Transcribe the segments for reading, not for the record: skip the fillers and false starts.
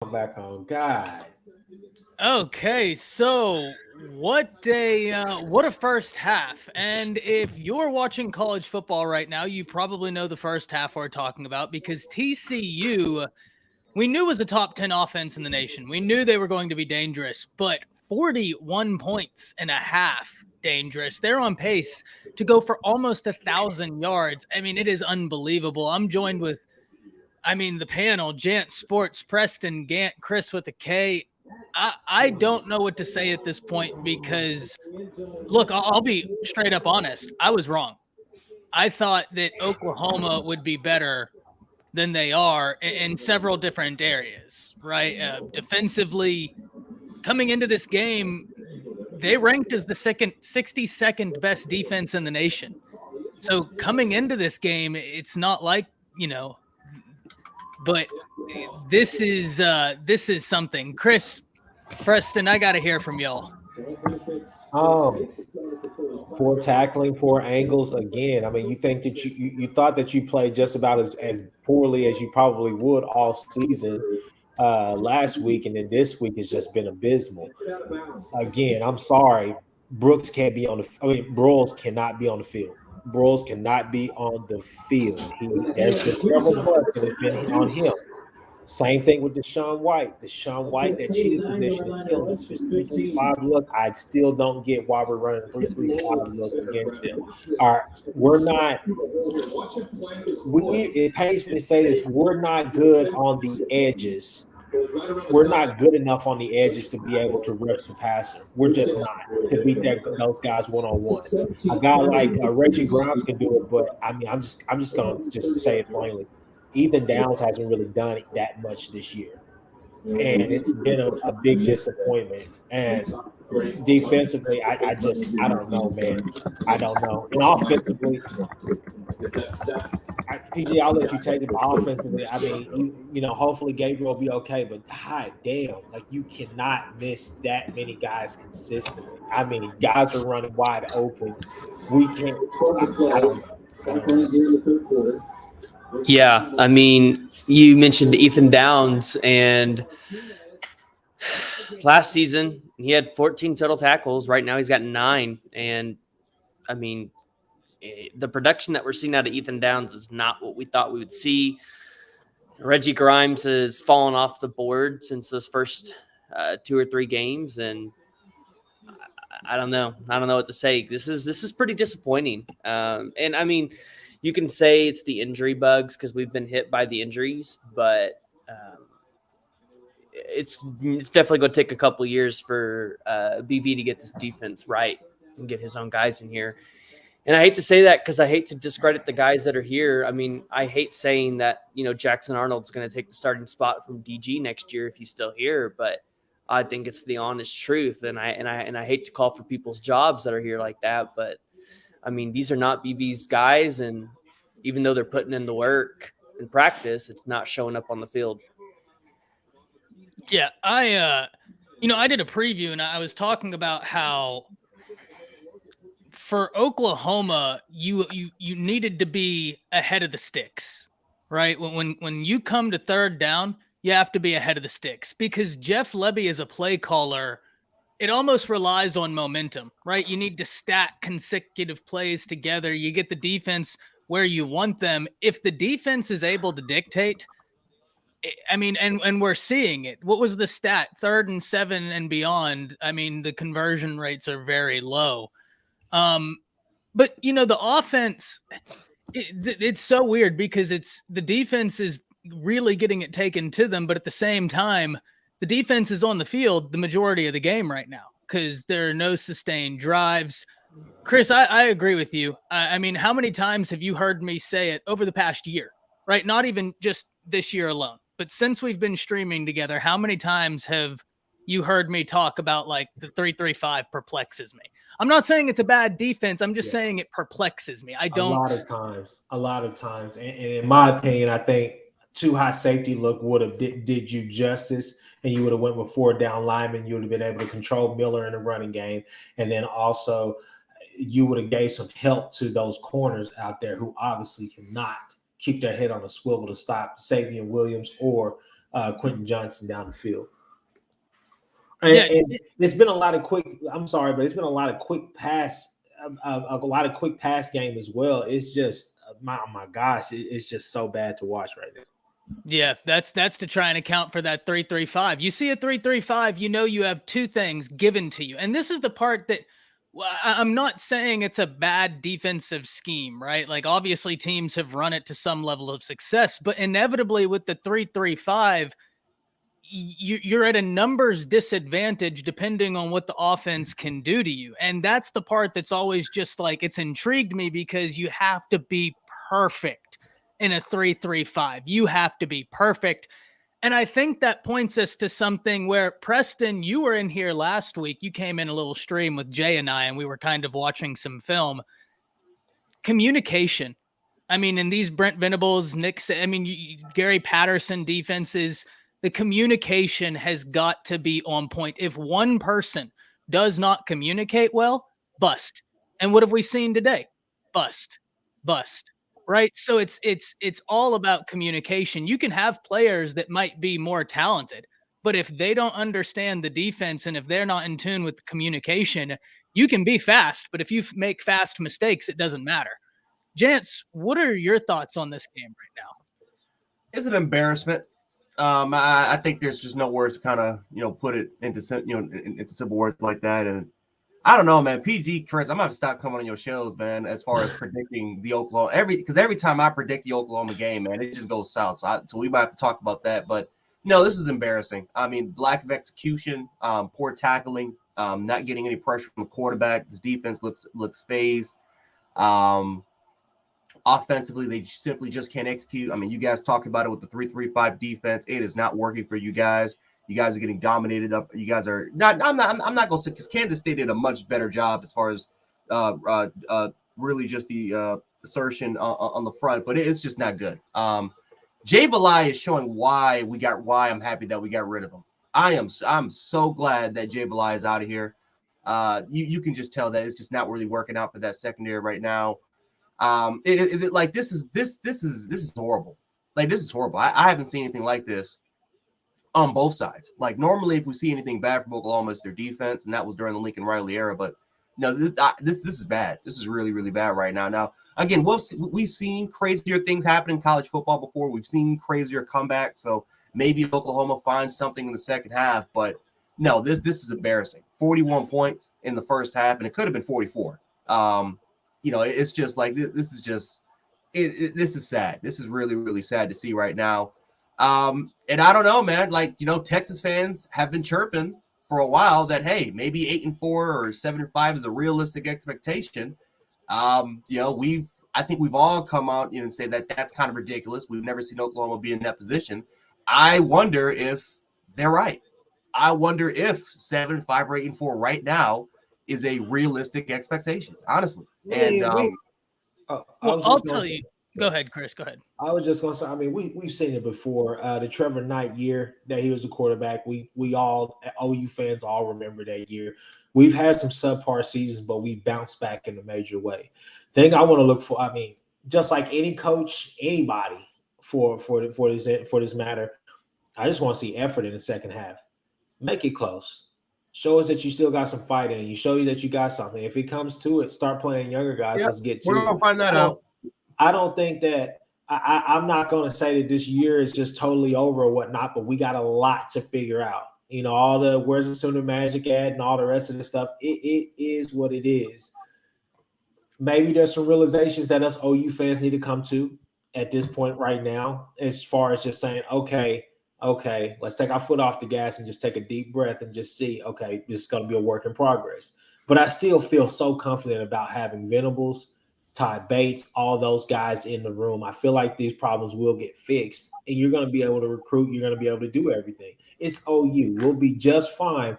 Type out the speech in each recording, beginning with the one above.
Come back on, guys. Okay, so what a first half. And if you're watching college football right now, you probably know the first half we're talking about because TCU we knew was a top 10 offense in the nation. We knew they were going to be dangerous, but 41 points and a half dangerous. They're on pace to go for almost 1,000 yards. I mean, it is unbelievable. I'm joined with the panel, Jant Sports, Preston, Gant, Chris with a K. I don't know what to say at this point because, look, I'll be straight up honest. I was wrong. I thought that Oklahoma would be better than they are in several different areas, right? Defensively, coming into this game, they ranked as the 62nd best defense in the nation. So coming into this game, it's not like, but this is something. Chris, Preston, I got to hear from y'all. Um, Poor tackling, poor angles. Again, I mean, you think that you thought that you played just about as poorly as you probably would all season last week, and then this week has just been abysmal. Again, I'm sorry, Brooks can't be on the. I mean, Broyles cannot be on the field. Broyles cannot be on the field. There's been several busts that has been on him. Same thing with Deshaun White. Deshaun White, that cheating position is killing us. This 3-3-5 look, I still don't get why we're running 3-3-5 look against them. We're not. It pains me to say this. We're not good on the edges. We're not good enough on the edges to be able to rush the passer. We're just not to beat those guys one on one. A guy like Reggie Grimes can do it, but I mean, I'm just gonna just say it plainly. Ethan Downs hasn't really done it that much this year, and it's been a big disappointment. And defensively, I don't know, man. I don't know. And offensively, PG, I'll let you take it. But offensively, I mean, hopefully Gabriel will be okay. But god damn, like you cannot miss that many guys consistently. I mean, guys are running wide open. We can't. I don't know. I don't know. Yeah, I mean, you mentioned Ethan Downs, and last season he had 14 total tackles. Right now he's got 9, and I mean, the production that we're seeing out of Ethan Downs is not what we thought we would see. Reggie Grimes has fallen off the board since those first 2 or 3 games, and I don't know. I don't know what to say. This is pretty disappointing. And I mean, you can say it's the injury bugs because we've been hit by the injuries, but it's definitely going to take a couple years for BV to get this defense right and get his own guys in here. And I hate to say that because I hate to discredit the guys that are here. I mean, I hate saying that, Jackson Arnold's going to take the starting spot from DG next year if he's still here, but I think it's the honest truth. And I hate to call for people's jobs that are here like that, but I mean, these are not BV's guys, and even though they're putting in the work in practice, it's not showing up on the field. Yeah, I did a preview and I was talking about how for Oklahoma, you needed to be ahead of the sticks, right? When you come to third down, you have to be ahead of the sticks because Jeff Lebby as a play caller, it almost relies on momentum, right? You need to stack consecutive plays together. You get the defense where you want them. If the defense is able to dictate, I mean, and we're seeing it. What was the stat? 3rd and 7 and beyond. I mean, the conversion rates are very low. But the offense, it's so weird because the defense is really getting it taken to them, but at the same time, the defense is on the field the majority of the game right now because there are no sustained drives. Chris, I agree with you. I mean, how many times have you heard me say it over the past year, right? Not even just this year alone, but since we've been streaming together, how many times have you heard me talk about like the 3-3-5 perplexes me? I'm not saying it's a bad defense. I'm just saying it perplexes me. I A don't. lot of times, and in my opinion, I think too high safety look would have did you justice, and you would have went with 4 down linemen. You would have been able to control Miller in the running game, and then also you would have gave some help to those corners out there who obviously cannot keep their head on a swivel to stop Savion Williams or Quentin Johnson down the field. Yeah. And there's been a lot of quick. I'm sorry, but it's been a lot of quick pass, a lot of quick pass game as well. It's just my gosh, it's just so bad to watch right now. Yeah, that's to try and account for that 3-3-5. You see a 3-3-5, you know you have two things given to you. And this is the part that I'm not saying it's a bad defensive scheme, right? Like obviously teams have run it to some level of success, but inevitably with the 3-3-5, you're at a numbers disadvantage depending on what the offense can do to you. And that's the part that's always just like, it's intrigued me because you have to be perfect in a 3-3-5. You have to be perfect. And I think that points us to something where, Preston, you were in here last week. You came in a little stream with Jay and I, and we were kind of watching some film. Communication. I mean, in these Brent Venables, Gary Patterson defenses, the communication has got to be on point. If one person does not communicate well, bust. And what have we seen today? Bust. Right? So it's all about communication. You can have players that might be more talented, but if they don't understand the defense and if they're not in tune with the communication, you can be fast, but if you make fast mistakes, it doesn't matter. Jance, what are your thoughts on this game right now? It's an embarrassment. I think there's just no words to kind of, put it into, into simple words like that. And I don't know, man. PG, Chris, I'm going to stop coming on your shows, man, as far as predicting the Oklahoma. Because every time I predict the Oklahoma game, man, it just goes south. So we might have to talk about that. But, no, this is embarrassing. I mean, lack of execution, poor tackling, not getting any pressure from the quarterback. This defense looks phased. Offensively, they simply just can't execute. I mean, you guys talked about it with the 3-3-5 defense. It is not working for you guys. You guys are getting dominated up. You guys are not. I'm not going to say, because Kansas State did a much better job as far as really just the assertion on the front, but it's just not good. Jay Valai is showing why I'm happy that we got rid of him. I'm so glad that Jay Valai is out of here. You can just tell that it's just not really working out for that secondary right now. This is horrible. Like, this is horrible. I haven't seen anything like this on both sides. Like, normally if we see anything bad from Oklahoma, it's their defense, and that was during the Lincoln Riley era. But no, this is bad. This is really, really bad right now. Now, again, we've seen crazier things happen in college football before. We've seen crazier comebacks. So maybe Oklahoma finds something in the second half. But no, this is embarrassing. 41 points in the first half, and it could have been 44. It's just like this is just this is sad. This is really, really sad to see right now. And I don't know, man. Like, Texas fans have been chirping for a while that, hey, maybe 8-4 or 7-5 is a realistic expectation. I think we've all come out and say that that's kind of ridiculous. We've never seen Oklahoma be in that position. I wonder if they're right. I wonder if 7-5 or 8-4 right now is a realistic expectation, honestly. And I'll tell you. Go ahead, Chris. Go ahead. I was just going to say, I mean, we've seen it before. The Trevor Knight year that he was the quarterback, we all, OU fans all remember that year. We've had some subpar seasons, but we bounced back in a major way. Thing I want to look for, I mean, just like any coach, anybody for this matter, I just want to see effort in the second half. Make it close. Show us that you still got some fight in you. Show you that you got something. If it comes to it, start playing younger guys. Let's get to it. We're going to find that out. I don't think that I'm not going to say that this year is just totally over or whatnot, but we got a lot to figure out. All the where's the Sooner Magic at and all the rest of the stuff. It is what it is. Maybe there's some realizations that us OU fans need to come to at this point right now, as far as just saying, okay, let's take our foot off the gas and just take a deep breath and just see, okay, this is going to be a work in progress. But I still feel so confident about having Venables, Ty Bates, all those guys in the room. I feel like these problems will get fixed, and you're going to be able to recruit. You're going to be able to do everything. It's OU. We'll be just fine.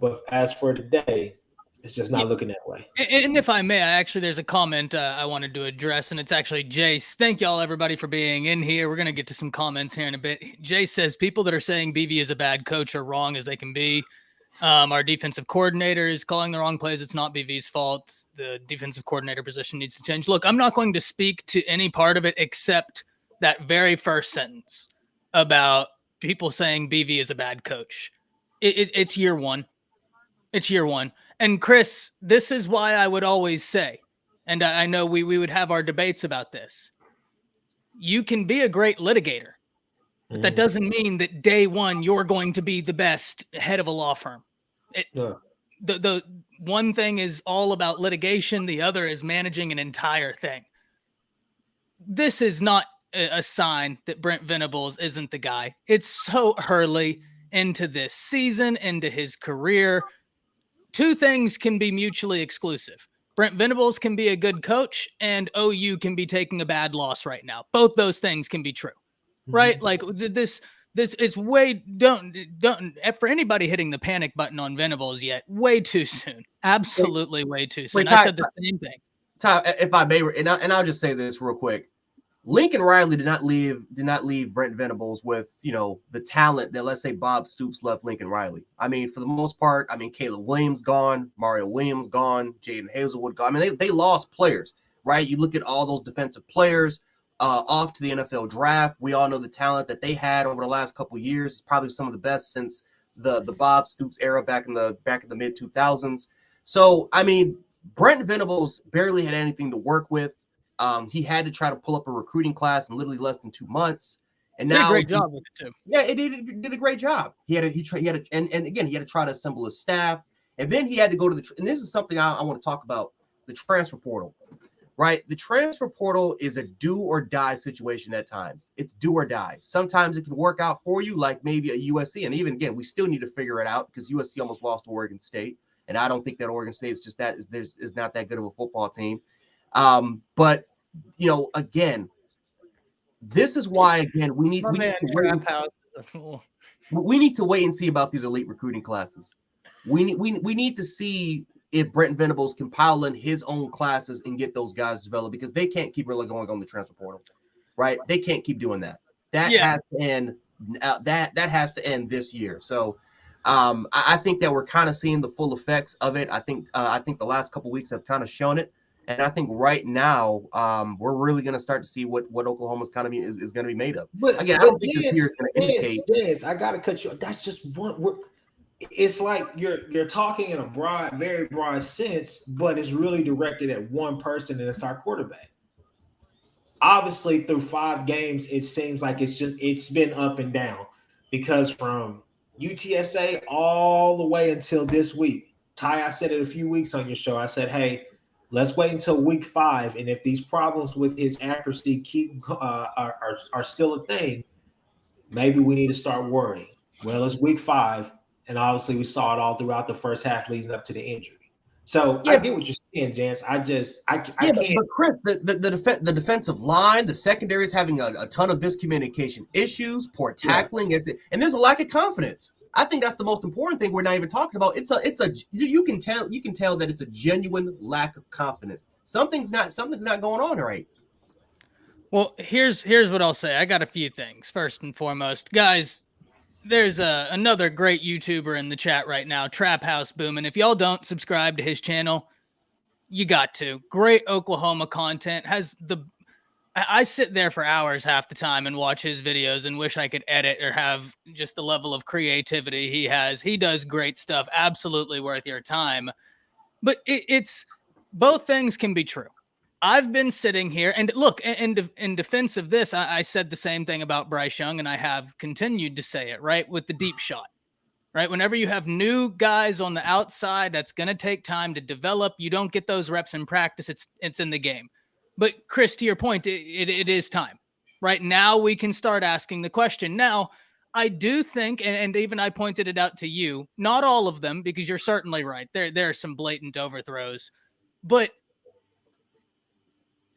But as for today, it's just not looking that way. And if I may, there's a comment I wanted to address, and it's actually Jace. Thank y'all, everybody, for being in here. We're going to get to some comments here in a bit. Jace says, people that are saying BV is a bad coach are wrong as they can be. Our defensive coordinator is calling the wrong plays. It's not BV's fault. The defensive coordinator position needs to change. Look, I'm not going to speak to any part of it except that very first sentence about people saying BV is a bad coach. It's year one. It's year one. And Chris, this is why I would always say, and I know we would have our debates about this. You can be a great litigator, but that doesn't mean that day one you're going to be the best head of a law firm. The one thing is all about litigation. The other is managing an entire thing. This is not a sign that Brent Venables isn't the guy. It's so early into this season, into his career. Two things can be mutually exclusive. Brent Venables can be a good coach, and OU can be taking a bad loss right now. Both those things can be true, right? Like this is way don't for anybody hitting the panic button on Venables yet. Way too soon. Absolutely, way too soon. Wait, I said the same thing. Ty, if I may, and I'll just say this real quick. Lincoln Riley did not leave Brent Venables with, the talent that, let's say, Bob Stoops left Lincoln Riley. I mean, for the most part, Caleb Williams gone, Mario Williams gone, Jaden Hazelwood gone. I mean, they lost players, right? You look at all those defensive players off to the NFL draft. We all know the talent that they had over the last couple of years. It's probably some of the best since the Bob Stoops era back in the mid 2000s. So, I mean, Brent Venables barely had anything to work with. He had to try to pull up a recruiting class in literally less than 2 months, and now did a great job with it too. Yeah, it did a great job. He had to try to assemble his staff, and then he had to go to and this is something I want to talk about, the transfer portal, right? The transfer portal is a do or die situation at times. It's do or die. Sometimes it can work out for you, like maybe a USC, and even again, we still need to figure it out because USC almost lost to Oregon State, and I don't think that Oregon State is not that good of a football team. But again, this is why we need to wait and see about these elite recruiting classes. We need to see if Brent Venables can pile in his own classes and get those guys developed, because they can't keep really going on the transfer portal, right? They can't keep doing that. That has to end. That has to end this year. So I think that we're kind of seeing the full effects of it. I think the last couple of weeks have kind of shown it. And I think right now we're really going to start to see what Oklahoma's kind of is going to be made of. But again, I don't think this year is going to indicate. Yes, I got to cut you. That's just one. It's like you're talking in a very broad sense, but it's really directed at one person, and it's our quarterback. Obviously, through 5 games, it seems like it's been up and down, because from UTSA all the way until this week, Ty, I said it a few weeks on your show. I said, hey, let's wait until week 5, and if these problems with his accuracy are still a thing, maybe we need to start worrying. Well, it's week 5, and obviously we saw it all throughout the first half leading up to the injury. So I get what you're saying, Jance. I can't. But Chris, the defensive line, the secondary is having a ton of miscommunication issues, poor tackling, and there's a lack of confidence. I think that's the most important thing we're not even talking about. You can tell that it's a genuine lack of confidence. Something's not going on right. Well, here's what I'll say. I got a few things. First and foremost, guys, there's another great YouTuber in the chat right now, Trap House Boom, and if y'all don't subscribe to his channel, you got to. Great Oklahoma content. I sit there for hours half the time and watch his videos and wish I could edit or have just the level of creativity he has. He does great stuff. Absolutely worth your time. But it's both things can be true. I've been sitting here and look, in defense of this, I said the same thing about Bryce Young, and I have continued to say it, right, with the deep shot, right? Whenever you have new guys on the outside, that's going to take time to develop. You don't get those reps in practice. It's in the game. But Chris, to your point, it is time. Right now we can start asking the question. Now, I do think, and even I pointed it out to you, not all of them, because you're certainly right. There are some blatant overthrows, but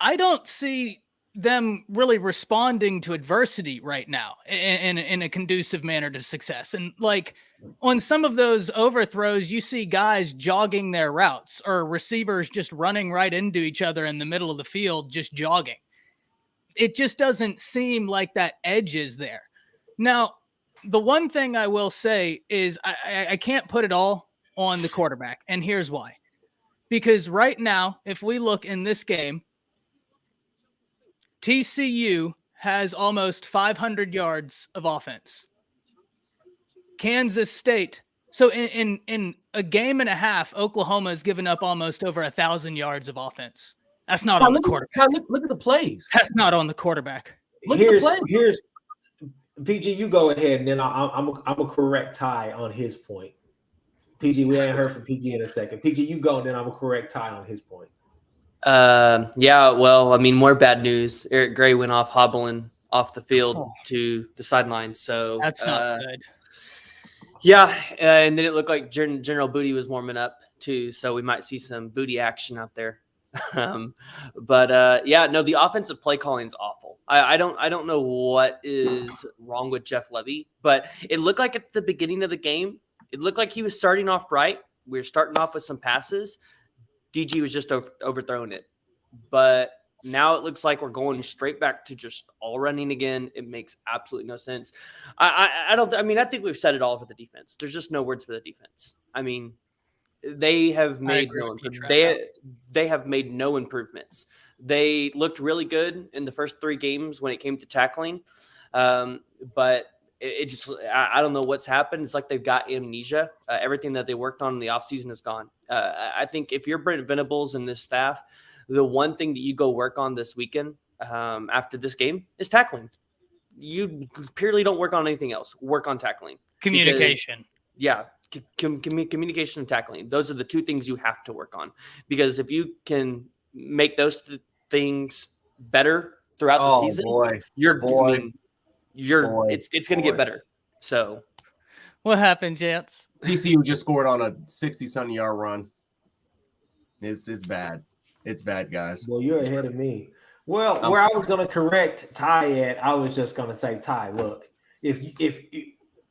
I don't see them really responding to adversity right now in a conducive manner to success. And like on some of those overthrows, you see guys jogging their routes or receivers just running right into each other in the middle of the field, just jogging. It just doesn't seem like that edge is there. Now, the one thing I will say is I can't put it all on the quarterback. And here's why. Because right now, if we look in this game, TCU has almost 500 yards of offense. Kansas State. So in a game and a half, Oklahoma has given up almost over 1,000 yards of offense. That's not on the quarterback. Look at the plays. That's not on the quarterback. Here's PG. You go ahead, and then I'm a correct Ty on his point. PG, we ain't heard from PG in a second. PG, you go, and then I'm a correct Ty on his point. Yeah. Well, I mean, more bad news. Eric Gray went off hobbling off the field to the sideline. So that's not good. Yeah, and then it looked like General Booty was warming up too, so we might see some booty action out there. But yeah, no, the offensive play calling is awful. I don't know what is wrong with Jeff Levy, but it looked like at the beginning of the game, it looked like he was starting off right. We were starting off with some passes. DG was just overthrowing it, but now it looks like we're going straight back to just all running again. It makes absolutely no sense. I think we've said it all for the defense. There's just no words for the defense. I mean, they have made they have made no improvements. They looked really good in the first 3 games when it came to tackling, but it just I don't know what's happened. It's like they've got amnesia. Everything that they worked on in the offseason is gone. I think if you're Brent Venables and this staff, the one thing that you go work on this weekend after this game is tackling. You purely don't work on anything else. Work on tackling. Communication. Communication and tackling. Those are the 2 things you have to work on. Because if you can make those things better throughout the season, it's going to get better. So, what happened, Jance? TCU just scored on a 60-something yard run. It's bad. It's bad, guys. Well, you're ahead of me. Well, where I was going to correct Ty at, I was just going to say, Ty, look, if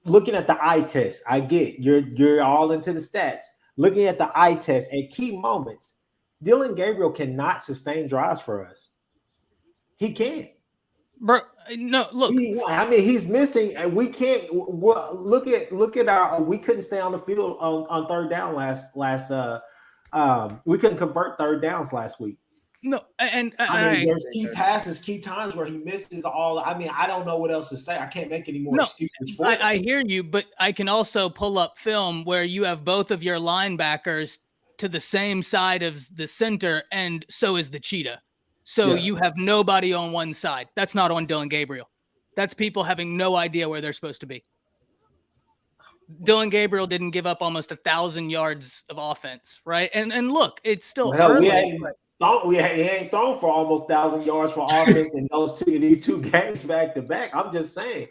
looking at the eye test, I get you're all into the stats. Looking at the eye test at key moments, Dillon Gabriel cannot sustain drives for us. He can't. Bro, no, look. He's missing, and we can't look at our. We couldn't stay on the field on third down last. We couldn't convert third downs last week. No, and there's key passes, key times where he misses all. I mean, I don't know what else to say. I can't make any more excuses for it. I hear you, but I can also pull up film where you have both of your linebackers to the same side of the center, and so is the cheetah. So you have nobody on one side. That's not on Dillon Gabriel. That's people having no idea where they're supposed to be. Dillon Gabriel didn't give up almost 1,000 yards of offense, right? And look, it's still early. He ain't thrown for almost 1,000 yards for offense in these 2 games back to back. I'm just saying.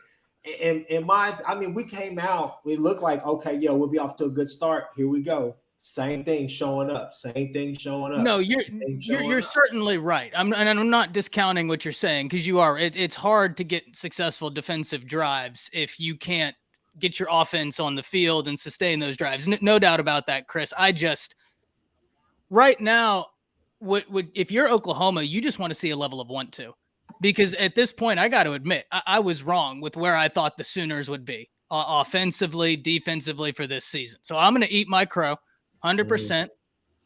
We came out. We looked like, okay, we'll be off to a good start. Here we go. Same thing showing up. No, you're certainly right. I'm not discounting what you're saying because you are. It's hard to get successful defensive drives if you can't get your offense on the field and sustain those drives. No doubt about that, Chris. Right now, if you're Oklahoma, you just want to see a level of 1-2, because at this point, I got to admit, I was wrong with where I thought the Sooners would be offensively, defensively for this season. So I'm going to eat my crow. 100%,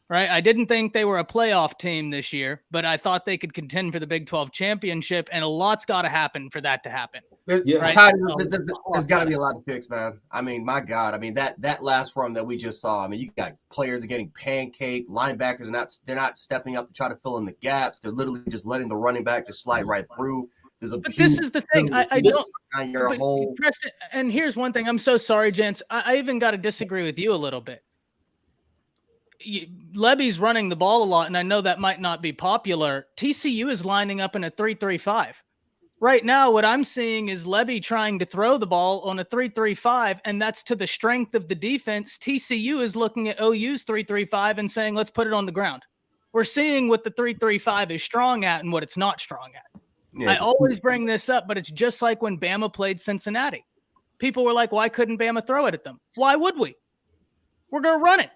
right? I didn't think they were a playoff team this year, but I thought they could contend for the Big 12 championship, and a lot's got to happen for that to happen. There's got to be a lot to fix, man. I mean, my God. I mean, that last run that we just saw, I mean, you got players getting pancaked, linebackers they're not stepping up to try to fill in the gaps. They're literally just letting the running back just slide right through. But this is the thing. Preston, and here's one thing. I'm so sorry, gents. I even got to disagree with you a little bit. Levy's running the ball a lot, and I know that might not be popular. TCU is lining up in a 3-3-5. Right now, what I'm seeing is Levy trying to throw the ball on a 3-3-5, and that's to the strength of the defense. TCU is looking at OU's 3-3-5 and saying, let's put it on the ground. We're seeing what the 3-3-5 is strong at and what it's not strong at. Yeah, I always bring this up, but it's just like when Bama played Cincinnati. People were like, why couldn't Bama throw it at them? Why would we? We're going to run it.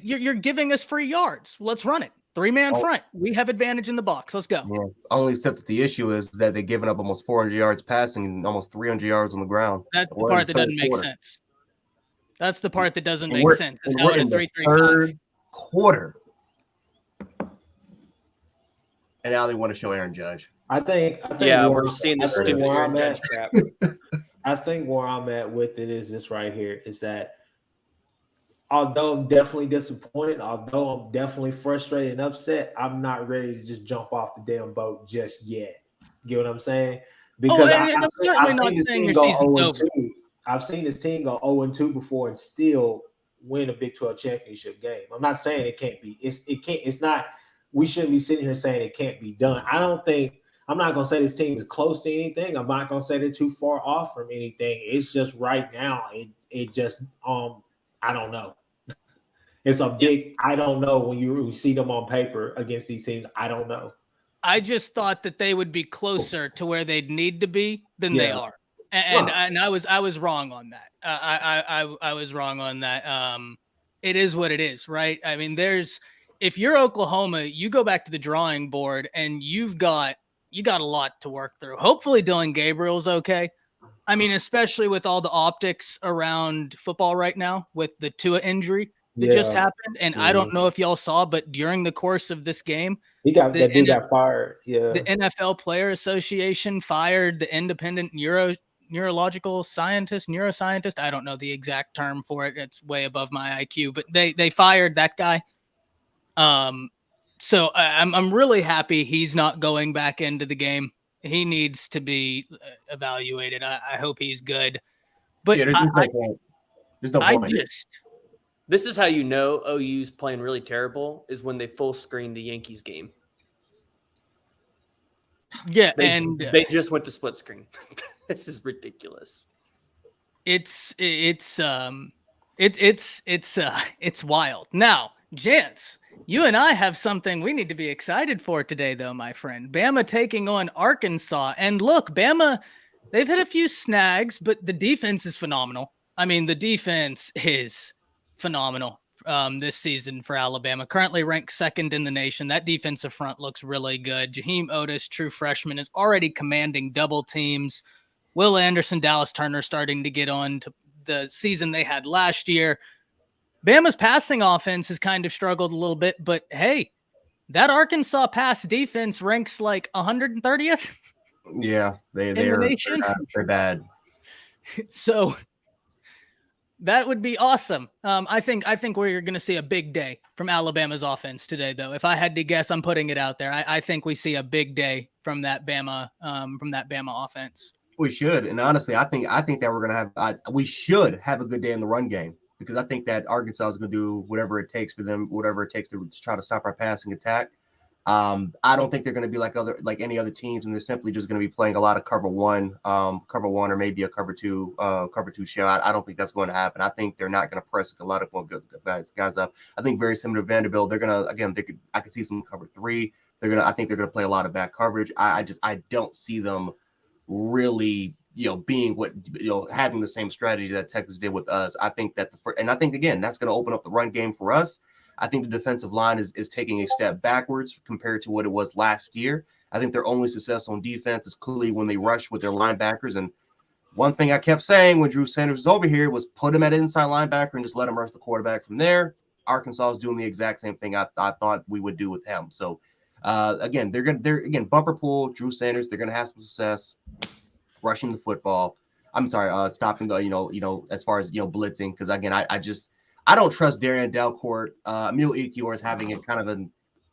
You're giving us free yards. Let's run it. 3-man front. We have advantage in the box. Let's go. Yeah. Only except that the issue is that they're giving up almost 400 yards passing and almost 300 yards on the ground. That's the part that doesn't make sense. That's the part that doesn't make sense. It's now in 3-3-5. Third quarter. And now they want to show Aaron Judge. I think we're seeing this stupid Aaron Judge crap. I think where I'm at with it is this right here is that although I'm definitely disappointed, although I'm definitely frustrated and upset, I'm not ready to just jump off the damn boat just yet. Get what I'm saying? Oh, Because and I'm certainly I've not seen this saying team your go season's 0 over. 2. I've seen this team go 0 2 before and still win a Big 12 championship game. I'm not saying it can't be. It can't. It's not. We shouldn't be sitting here saying it can't be done. I don't think. I'm not gonna say this team is close to anything. I'm not gonna say they're too far off from anything. It's just right now. It just I don't know. It's a big I don't know when you see them on paper against these teams. I don't know. I just thought that they would be closer to where they'd need to be than they Yeah. are, and I was wrong on that. I was wrong on that. It is what it is, right? I mean, if you're Oklahoma, you go back to the drawing board, and you got a lot to work through. Hopefully, Dylan Gabriel's okay. I mean, especially with all the optics around football right now, with the Tua injury that just Yeah. happened, and I don't know if y'all saw, but during the course of this game, That dude got fired. Yeah. the NFL Player Association fired the independent neuroscientist. I don't know the exact term for it. It's way above my IQ, but they fired that guy. So I'm really happy he's not going back into the game. He needs to be evaluated. I hope he's good. But Yeah, there's no point. There's no point. This is how you know OU's playing really terrible is when they full screen the Yankees game. Yeah, they just went to split screen. This is ridiculous. It's wild. Now, Jance, you and I have something we need to be excited for today, though, my friend. Bama taking on Arkansas. And look, Bama, they've hit a few snags, but the defense is phenomenal. I mean, the defense is phenomenal this season for Alabama. Currently ranked second in the nation. That defensive front looks really good. Jaheim Otis, true freshman, is already commanding double teams. Will Anderson, Dallas Turner starting to get on to the season they had last year. Bama's passing offense has kind of struggled a little bit, but hey, that Arkansas pass defense ranks like 130th. Yeah, they're bad. So that would be awesome. I think we're going to see a big day from Alabama's offense today, though. If I had to guess, I'm putting it out there. I think we see a big day from that Bama offense. We should, and honestly, I think that we're gonna have. We should have a good day in the run game because I think that Arkansas is gonna do whatever it takes for them, whatever it takes to try to stop our passing attack. I don't think they're gonna be like any other teams, and they're simply just gonna be playing a lot of cover one, or maybe a cover two shot. I don't think that's going to happen. I think they're not gonna press a lot of guys up. I think very similar to Vanderbilt, they're gonna I could see some cover three. I think they're gonna play a lot of back coverage. I don't see them really, being having the same strategy that Texas did with us. I think that again, that's going to open up the run game for us. I think the defensive line is taking a step backwards compared to what it was last year. I think their only success on defense is clearly when they rush with their linebackers. And one thing I kept saying when Drew Sanders was over here was put him at inside linebacker and just let him rush the quarterback from there. Arkansas is doing the exact same thing I thought we would do with him. So again, they're bumper pool Drew Sanders. They're going to have some success rushing the football. I'm sorry, stopping the as far as blitzing, because again, I don't trust Darian Delcourt. Emil Ekiyor is having a kind of an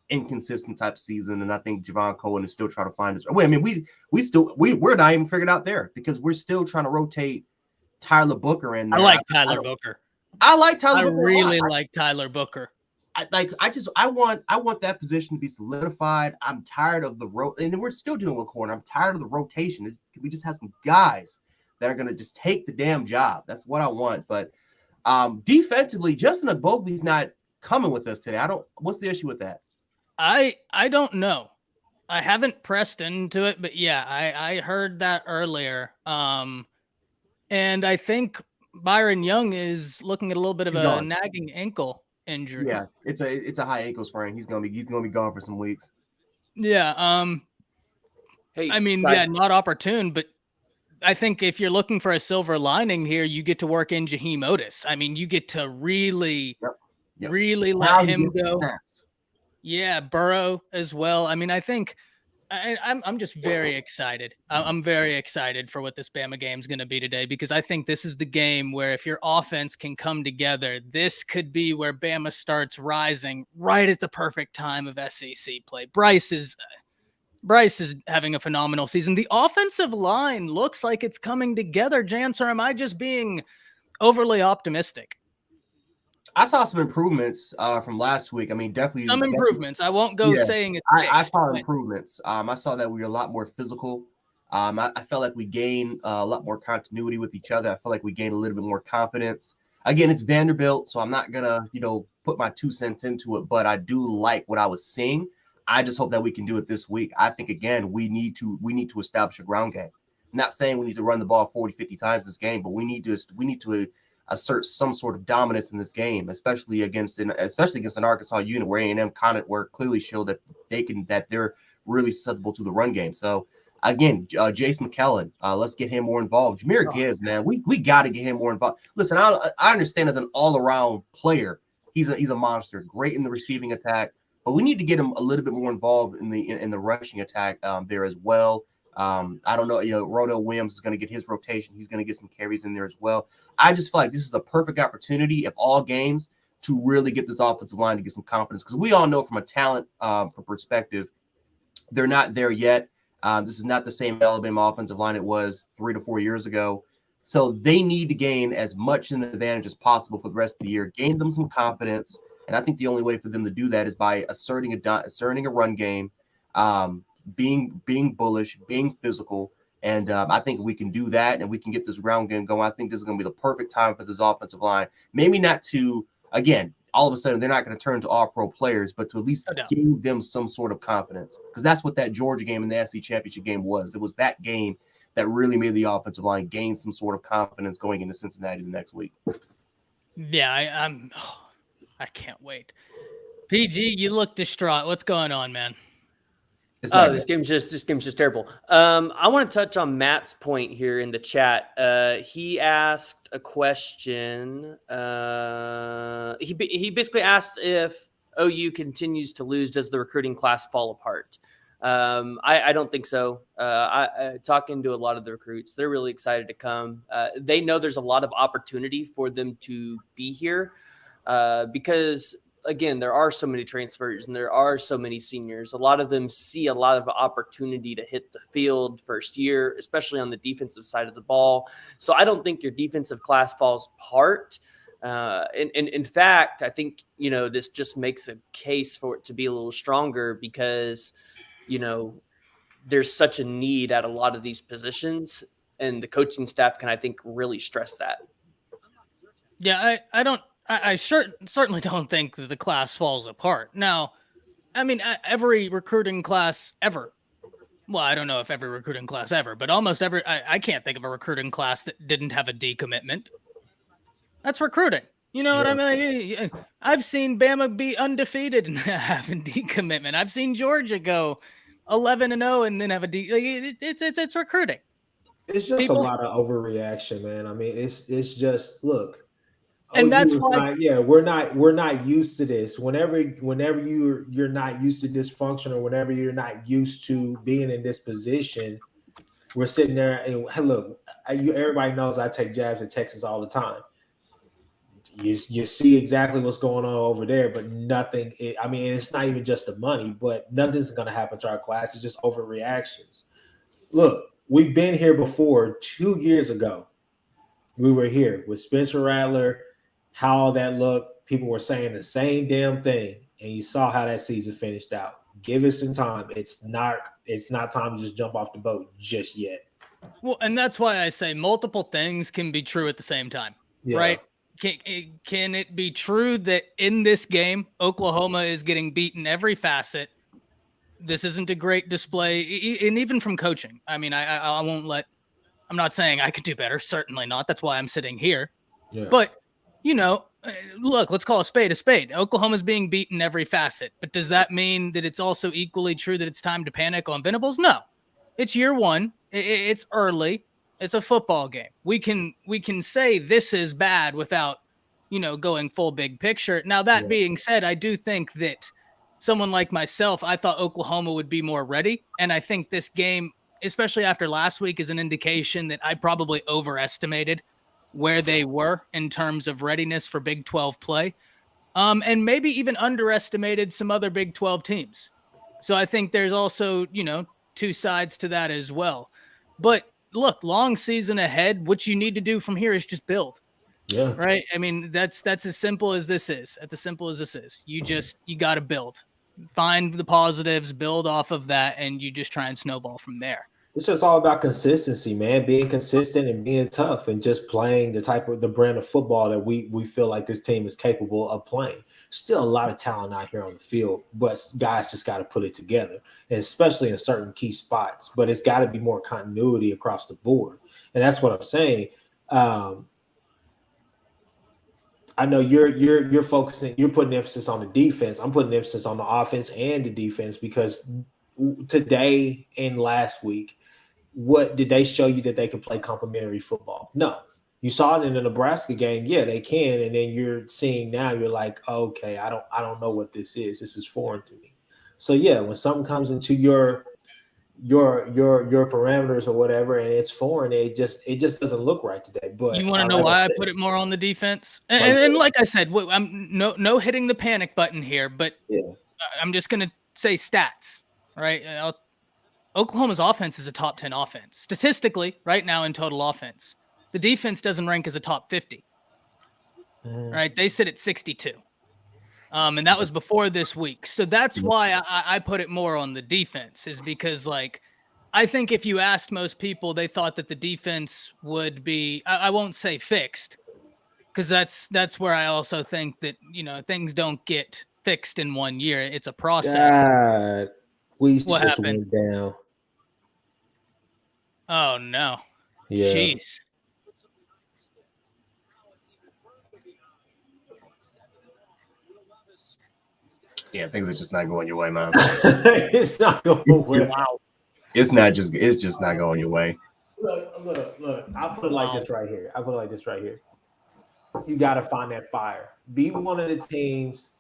inconsistent type of season, and I think Javon Cohen is still trying to find his way. I mean, we're not even figured out there because we're still trying to rotate Tyler Booker in there. I like Tyler Booker. I like Tyler Booker. I really like Tyler Booker. I want that position to be solidified. I'm tired of the and we're still doing with corner. I'm tired of the rotation. We just have some guys that are going to just take the damn job. That's what I want. But defensively, Justin Agbobi's not coming with us today. What's the issue with that? I don't know. I haven't pressed into it, but yeah, I heard that earlier. And I think Byron Young is looking at a little bit of a nagging ankle injury. Yeah, it's a high ankle sprain. He's gonna be gone for some weeks. Yeah. Hey, I mean, not opportune, but I think if you're looking for a silver lining here, you get to work in Jaheim Otis. I mean, you get to really let him go. Yeah, Burrow as well. I mean, I think I'm just very excited. I'm very excited for what this Bama game is going to be today, because I think this is the game where if your offense can come together, this could be where Bama starts rising right at the perfect time of SEC play. Bryce is having a phenomenal season. The offensive line looks like it's coming together, Jance, or am I just being overly optimistic? I saw some improvements from last week. I mean, definitely some improvements. I won't go saying it's I saw improvements. I saw that we were a lot more physical. I felt like we gained a lot more continuity with each other. I felt like we gained a little bit more confidence. Again, it's Vanderbilt, so I'm not gonna, put my 2 cents into it, but I do like what I was seeing. I just hope that we can do it this week. I think again, we need to establish a ground game. I'm not saying we need to run the ball 40, 50 times this game, but we need to assert some sort of dominance in this game, especially against an Arkansas unit where A&M were clearly showed that they're really susceptible to the run game. So again, Jace McKellen, let's get him more involved. Jahmyr Gibbs, man, we got to get him more involved. Listen, I understand as an all-around player, he's a monster, great in the receiving attack, but we need to get him a little bit more involved in the rushing attack there as well. I don't know, Rodo Williams is going to get his rotation. He's going to get some carries in there as well. I just feel like this is a perfect opportunity of all games to really get this offensive line to get some confidence, because we all know from a talent perspective, they're not there yet. This is not the same Alabama offensive line it was 3 to 4 years ago. So they need to gain as much an advantage as possible for the rest of the year, gain them some confidence. And I think the only way for them to do that is by asserting a run game, being bullish, being physical. And I think we can do that, and we can get this ground game going. I think this is going to be the perfect time for this offensive line. Maybe not to, again, all of a sudden they're not going to turn to all-pro players, but to at least give them some sort of confidence, because that's what that Georgia game and the SEC championship game was. It was that game that really made the offensive line gain some sort of confidence going into Cincinnati the next week. Yeah, I can't wait. PG, you look distraught. What's going on, man? This game's just terrible. I want to touch on Matt's point here in the chat. He asked a question. He basically asked if OU continues to lose, does the recruiting class fall apart? I don't think so. Talking to a lot of the recruits, they're really excited to come. They know there's a lot of opportunity for them to be here because, again, there are so many transfers and there are so many seniors. A lot of them see a lot of opportunity to hit the field first year, especially on the defensive side of the ball. So I don't think your defensive class falls apart. In fact, I think, this just makes a case for it to be a little stronger because, there's such a need at a lot of these positions, and the coaching staff can, I think, really stress that. Yeah, I certainly don't think that the class falls apart. Now, I mean, every recruiting class ever. Well, I don't know if every recruiting class ever, but almost every. I can't think of a recruiting class that didn't have a decommitment. That's recruiting. You know what I mean? I've seen Bama be undefeated and have a decommitment. I've seen Georgia go 11-0 and then have a it's recruiting. It's just a lot of overreaction, man. I mean, it's just look. And that's why, we're not used to this. Whenever you're not used to dysfunction, or whenever you're not used to being in this position, we're sitting there and look. Everybody knows I take jabs at Texas all the time. You see exactly what's going on over there, but nothing. I mean, it's not even just the money, but nothing's going to happen to our class. It's just overreactions. Look, we've been here before. 2 years ago, we were here with Spencer Rattler. How that looked, people were saying the same damn thing, and you saw how that season finished out. Give it some time. It's not time to just jump off the boat just yet. Well, and that's why I say multiple things can be true at the same time, right? Can it be true that in this game, Oklahoma is getting beaten every facet? This isn't a great display, and even from coaching. I mean, I won't let. I'm not saying I could do better. Certainly not. That's why I'm sitting here. Yeah. But look, let's call a spade a spade. Oklahoma's being beaten every facet, but does that mean that it's also equally true that it's time to panic on Venables? No, it's year one. It's early. It's a football game. We can say this is bad without, going full big picture. Now, that being said, I do think that someone like myself, I thought Oklahoma would be more ready. And I think this game, especially after last week, is an indication that I probably overestimated where they were in terms of readiness for Big 12 play. And maybe even underestimated some other Big 12 teams. So I think there's also, two sides to that as well. But look, long season ahead. What you need to do from here is just build. Yeah. Right. I mean, that's as simple as this is. You got to build, find the positives, build off of that, and you just try and snowball from there. It's just all about consistency, man. Being consistent and being tough and just playing the brand of football that we feel like this team is capable of playing. Still a lot of talent out here on the field, but guys just got to put it together, and especially in certain key spots. But it's got to be more continuity across the board, and that's what I'm saying. I know you're focusing, you're putting emphasis on the defense. I'm putting emphasis on the offense and the defense, because today and last week, what did they show you that they could play complementary football? No. You saw it in the Nebraska game. Yeah, they can. And then you're seeing now, you're like, okay, I don't know what this is. This is foreign to me. So yeah, when something comes into your parameters or whatever, and it's foreign, it just doesn't look right today. But you want to know why I put it more on the defense? And like I said, I'm no hitting the panic button here, but yeah. I'm just gonna say stats, right? Oklahoma's offense is a top 10 offense statistically right now in total offense. The defense doesn't rank as a top 50. Right? They sit at 62. And that was before this week. So that's why I put it more on the defense, is because, like, I think if you asked most people, they thought that the defense would be, I won't say fixed, because that's where I also think that, things don't get fixed in 1 year. It's a process. God, we What just happened? went down. Oh, no. Yeah. Jeez. Yeah, things are just not going your way, man. It's not going well. Wow. It's just not going your way. Look. I'll put it like this right here. You got to find that fire. Be one of the teams.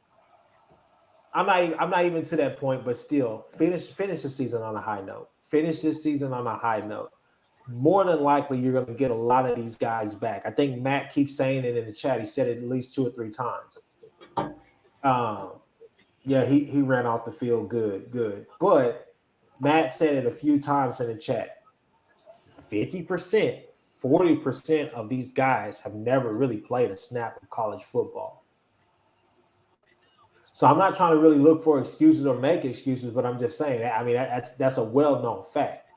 I'm not even to that point, but still finish the season on a high note. Finish this season on a high note. More than likely, you're going to get a lot of these guys back. I think Matt keeps saying it in the chat. He said it at least 2 or 3 times. Yeah, he ran off the field good. But Matt said it a few times in the chat. 50%, 40% of these guys have never really played a snap of college football. So I'm not trying to really look for excuses or make excuses, but I'm just saying that. I mean, that's a well-known fact.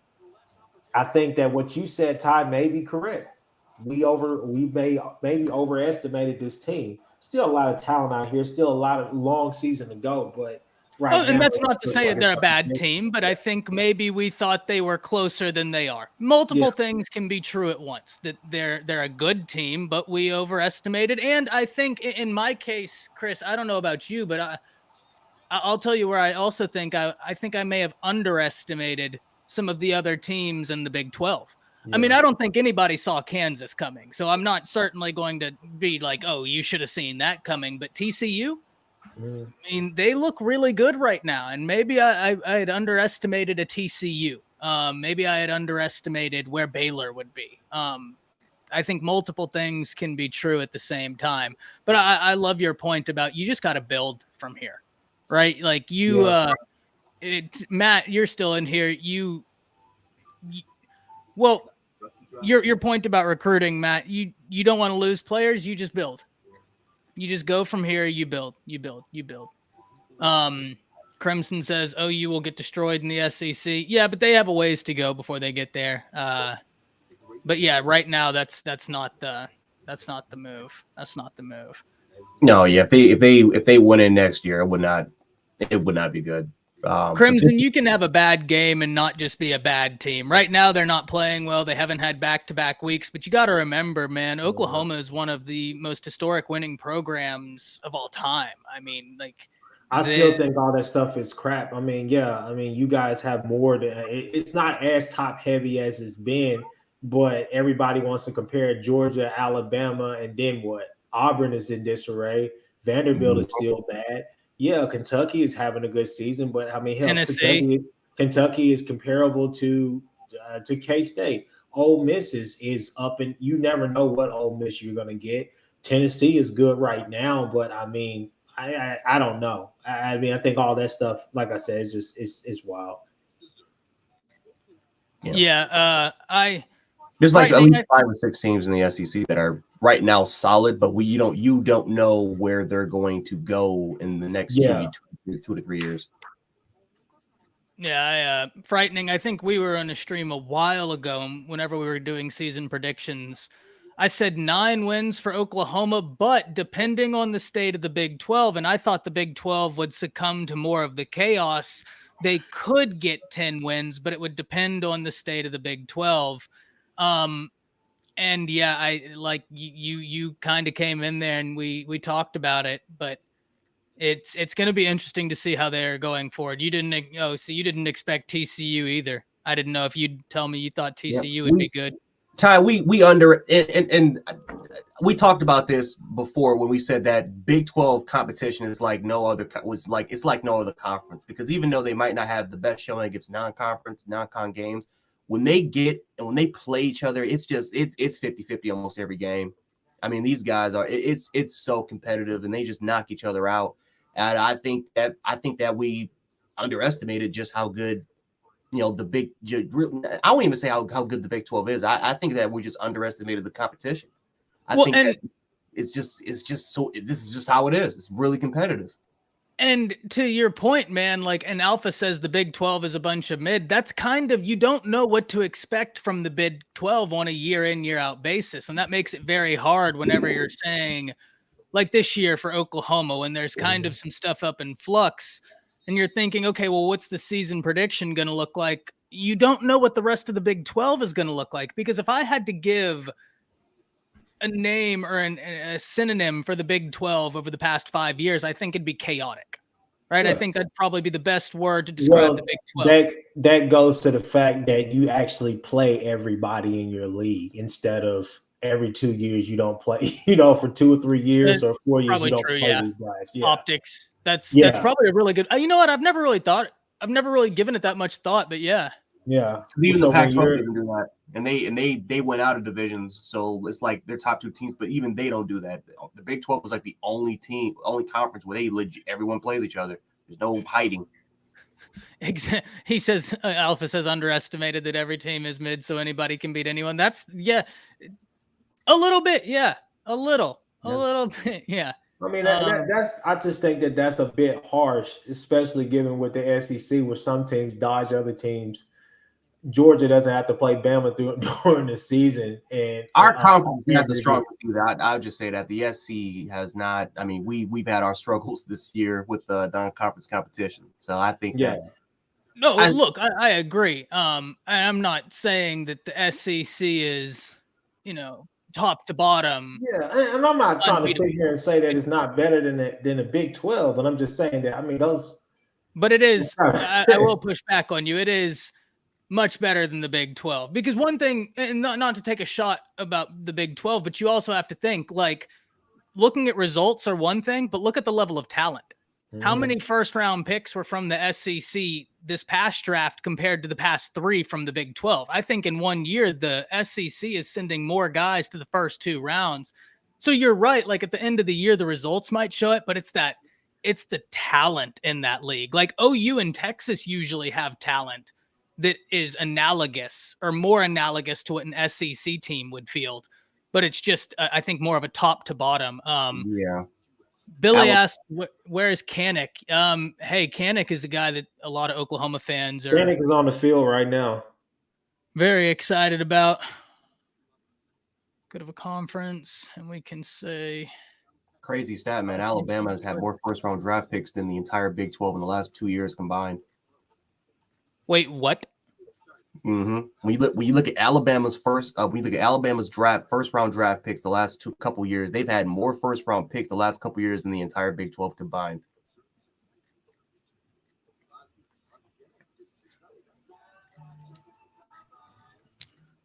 I think that what you said, Ty, may be correct. We maybe overestimated this team. Still a lot of talent out here. Still a lot of long season to go, but right now, and that's not to say that they're a bad team, but I think maybe we thought they were closer than they are. Multiple things can be true at once. That they're a good team, but we overestimated. And I think in my case, Chris, I don't know about you, but I'll tell you where I also think I think I may have underestimated some of the other teams in the Big 12. I mean, I don't think anybody saw Kansas coming, so I'm not certainly going to be like, oh, you should have seen that coming. But TCU, I mean, they look really good right now, and maybe I had underestimated a TCU. Maybe I had underestimated where Baylor would be. I think multiple things can be true at the same time. But I love your point about you just got to build from here, right? Like Matt, you're still in here. Well, your point about recruiting, Matt, you don't want to lose players. You just build. You just go from here. You build. Crimson says, OU will get destroyed in the SEC. Yeah, but they have a ways to go before they get there. But yeah, right now that's not the move. That's not the move. No, yeah. If they win in next year, it would not be good. Crimson, you can have a bad game and not just be a bad team. Right now, they're not playing well. They haven't had back-to-back weeks, but you got to remember, man, Oklahoma is one of the most historic winning programs of all time. I mean, like, I still think all that stuff is crap. I mean, you guys have more it's not as top heavy as it's been, but everybody wants to compare Georgia, Alabama, and then what? Auburn is in disarray. Vanderbilt is still bad. Yeah, Kentucky is having a good season, but I mean, hell, Tennessee. Kentucky is comparable to K-State. Ole Miss is up, and you never know what Ole Miss you're going to get. Tennessee is good right now, but I mean, I don't know. I mean, I think all that stuff, like I said, is just it's wild. Yeah, there's like at least 5 or 6 teams in the SEC that are right now solid, but you don't know where they're going to go in the next 2 to 3 years. Yeah, frightening. I think we were on a stream a while ago, whenever we were doing season predictions. I said 9 wins for Oklahoma, but depending on the state of the Big 12, and I thought the Big 12 would succumb to more of the chaos. They could get 10 wins, but it would depend on the state of the Big 12. And yeah, I like you kind of came in there and we talked about it, but it's going to be interesting to see how they're going forward. You didn't you didn't expect TCU either. I didn't know if you'd tell me you thought TCU would be good. Ty, we under and we talked about this before when we said that Big 12 competition is like no other it's like no other conference, because even though they might not have the best showing against non-con games, when they play each other, it's 50-50 almost every game. I mean, these guys are it's so competitive, and they just knock each other out. And I think that we underestimated just how good, the big. I won't even say how good the Big 12 is. I think that we just underestimated the competition. I think that it's just so. This is just how it is. It's really competitive. And to your point, man, like, and Alpha says the Big 12 is a bunch of mid. That's kind of, you don't know what to expect from the Big 12 on a year in, year out basis. And that makes it very hard whenever you're saying, like this year for Oklahoma, when there's kind of some stuff up in flux and you're thinking, okay, well, what's the season prediction going to look like? You don't know what the rest of the Big 12 is going to look like, because if I had to give a name or a synonym for the Big 12 over the past 5 years, I think it'd be chaotic, right? Yeah. I think that'd probably be the best word to describe the Big 12. That goes to the fact that you actually play everybody in your league instead of every 2 years you don't play, for 2 or 3 years or 4 years you don't play these guys. Yeah. Optics. That's probably a really good. You know what? I've never really given it that much thought, but yeah. Yeah. Even the Pac-12 didn't do that. And they went out of divisions, so it's like their top 2 teams, but even they don't do that. The Big 12 was like the only conference where everyone plays each other. There's no hiding. He says, Alpha says, underestimated that every team is mid, so anybody can beat anyone. That's a little bit, a little bit, yeah. I mean, I just think that's a bit harsh, especially given with the SEC, where some teams dodge other teams. Georgia doesn't have to play Bama during the season, and our conference had the struggle through that. I would just say that the SC has not. I mean, we've had our struggles this year with the non-conference competition, so I think that. No, look, I agree. I'm not saying that the SEC is, top to bottom. Yeah, and I'm not trying to sit here and say that it's not better than the Big 12, but I'm just saying that, I mean, those. But it is. I will push back on you. It is much better than the Big 12, because one thing, and not to take a shot about the Big 12, but you also have to think, like, looking at results are one thing, but look at the level of talent. Mm-hmm. How many first-round picks were from the SEC this past draft compared to the past 3 from the Big 12? I think in 1 year, the SEC is sending more guys to the first 2 rounds. So you're right. Like, at the end of the year, the results might show it, but it's the talent in that league. Like, OU and Texas usually have talent that is analogous or more analogous to what an SEC team would field, but it's just, I think, more of a top to bottom. Billy asked, where is Kanik? Hey, Kanik is a guy that a lot of Oklahoma fans are. Kanik is on the field right now. Very excited about. Good of a conference, and we can say. Crazy stat, man. Alabama has had more first-round draft picks than the entire Big 12 in the last 2 years combined. Wait, what? Mm-hmm. When you look at Alabama's first round draft picks the last couple years, they've had more first round picks the last couple years than the entire Big 12 combined.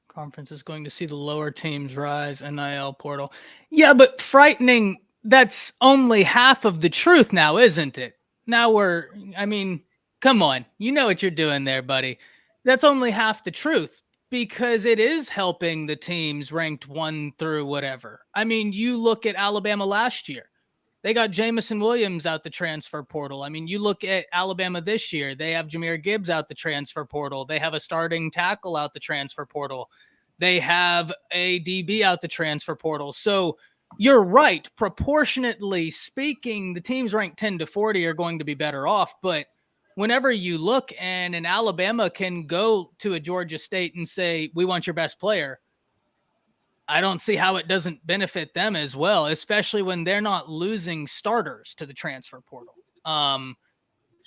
Conference is going to see the lower teams rise. NIL portal. Yeah, but frightening. That's only half of the truth now, isn't it? come on. You know what you're doing there, buddy. That's only half the truth because it is helping the teams ranked 1 through whatever. I mean, you look at Alabama last year. They got Jamison Williams out the transfer portal. I mean, you look at Alabama this year. They have Jahmyr Gibbs out the transfer portal. They have a starting tackle out the transfer portal. They have a DB out the transfer portal. So you're right. Proportionately speaking, the teams ranked 10 to 40 are going to be better off. But whenever you look and an Alabama can go to a Georgia State and say, we want your best player, I don't see how it doesn't benefit them as well, especially when they're not losing starters to the transfer portal.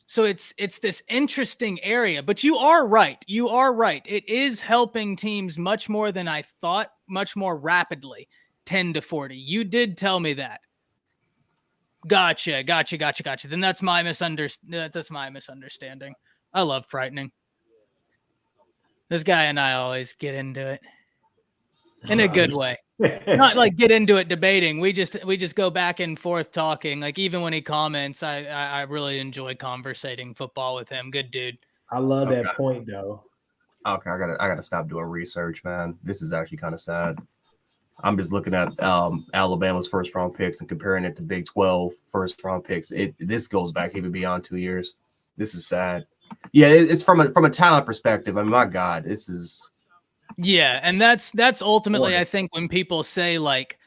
So it's this interesting area, but you are right. You are right. It is helping teams much more than I thought, much more rapidly, 10 to 40. You did tell me that. Gotcha. Then that's my misunderstanding. I love frightening. This guy and I always get into it. In a good way. Not like get into it debating. We just go back and forth talking. Like even when he comments, I really enjoy conversating football with him. Good dude. I love that point though. Okay, I gotta stop doing research, man. This is actually kind of sad. I'm just looking at Alabama's first round picks and comparing it to Big 12 first round picks. This goes back even beyond 2 years. This is sad. Yeah, it's from a talent perspective. I mean, my God, this is. Yeah, and that's ultimately, I think, when people say like,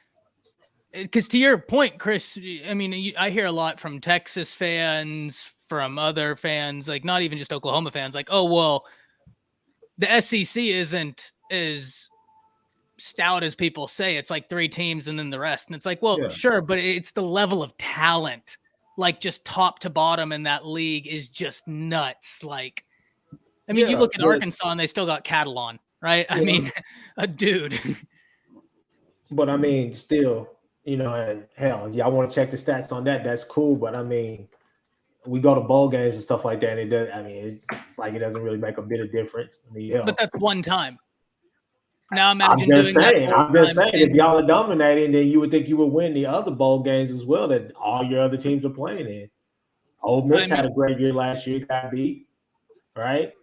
because to your point, Chris, I mean, I hear a lot from Texas fans, from other fans, like not even just Oklahoma fans, like, oh, well, the SEC isn't as stout as people say. It's like 3 teams and then the rest. And it's like, well, sure, but it's the level of talent, like just top to bottom in that league is just nuts. Like, I mean, you look at Arkansas and they still got Catalon. Right. I mean, a dude. But I mean, still, and hell, y'all want to check the stats on that. That's cool. But I mean, we go to bowl games and stuff like that. And it does. I mean, it's like it doesn't really make a bit of difference. I mean, hell. But that's one time. Now imagine I'm just saying, if y'all are dominating, then you would think you would win the other bowl games as well that all your other teams are playing in. Ole Miss had a great year last year, got beat, right?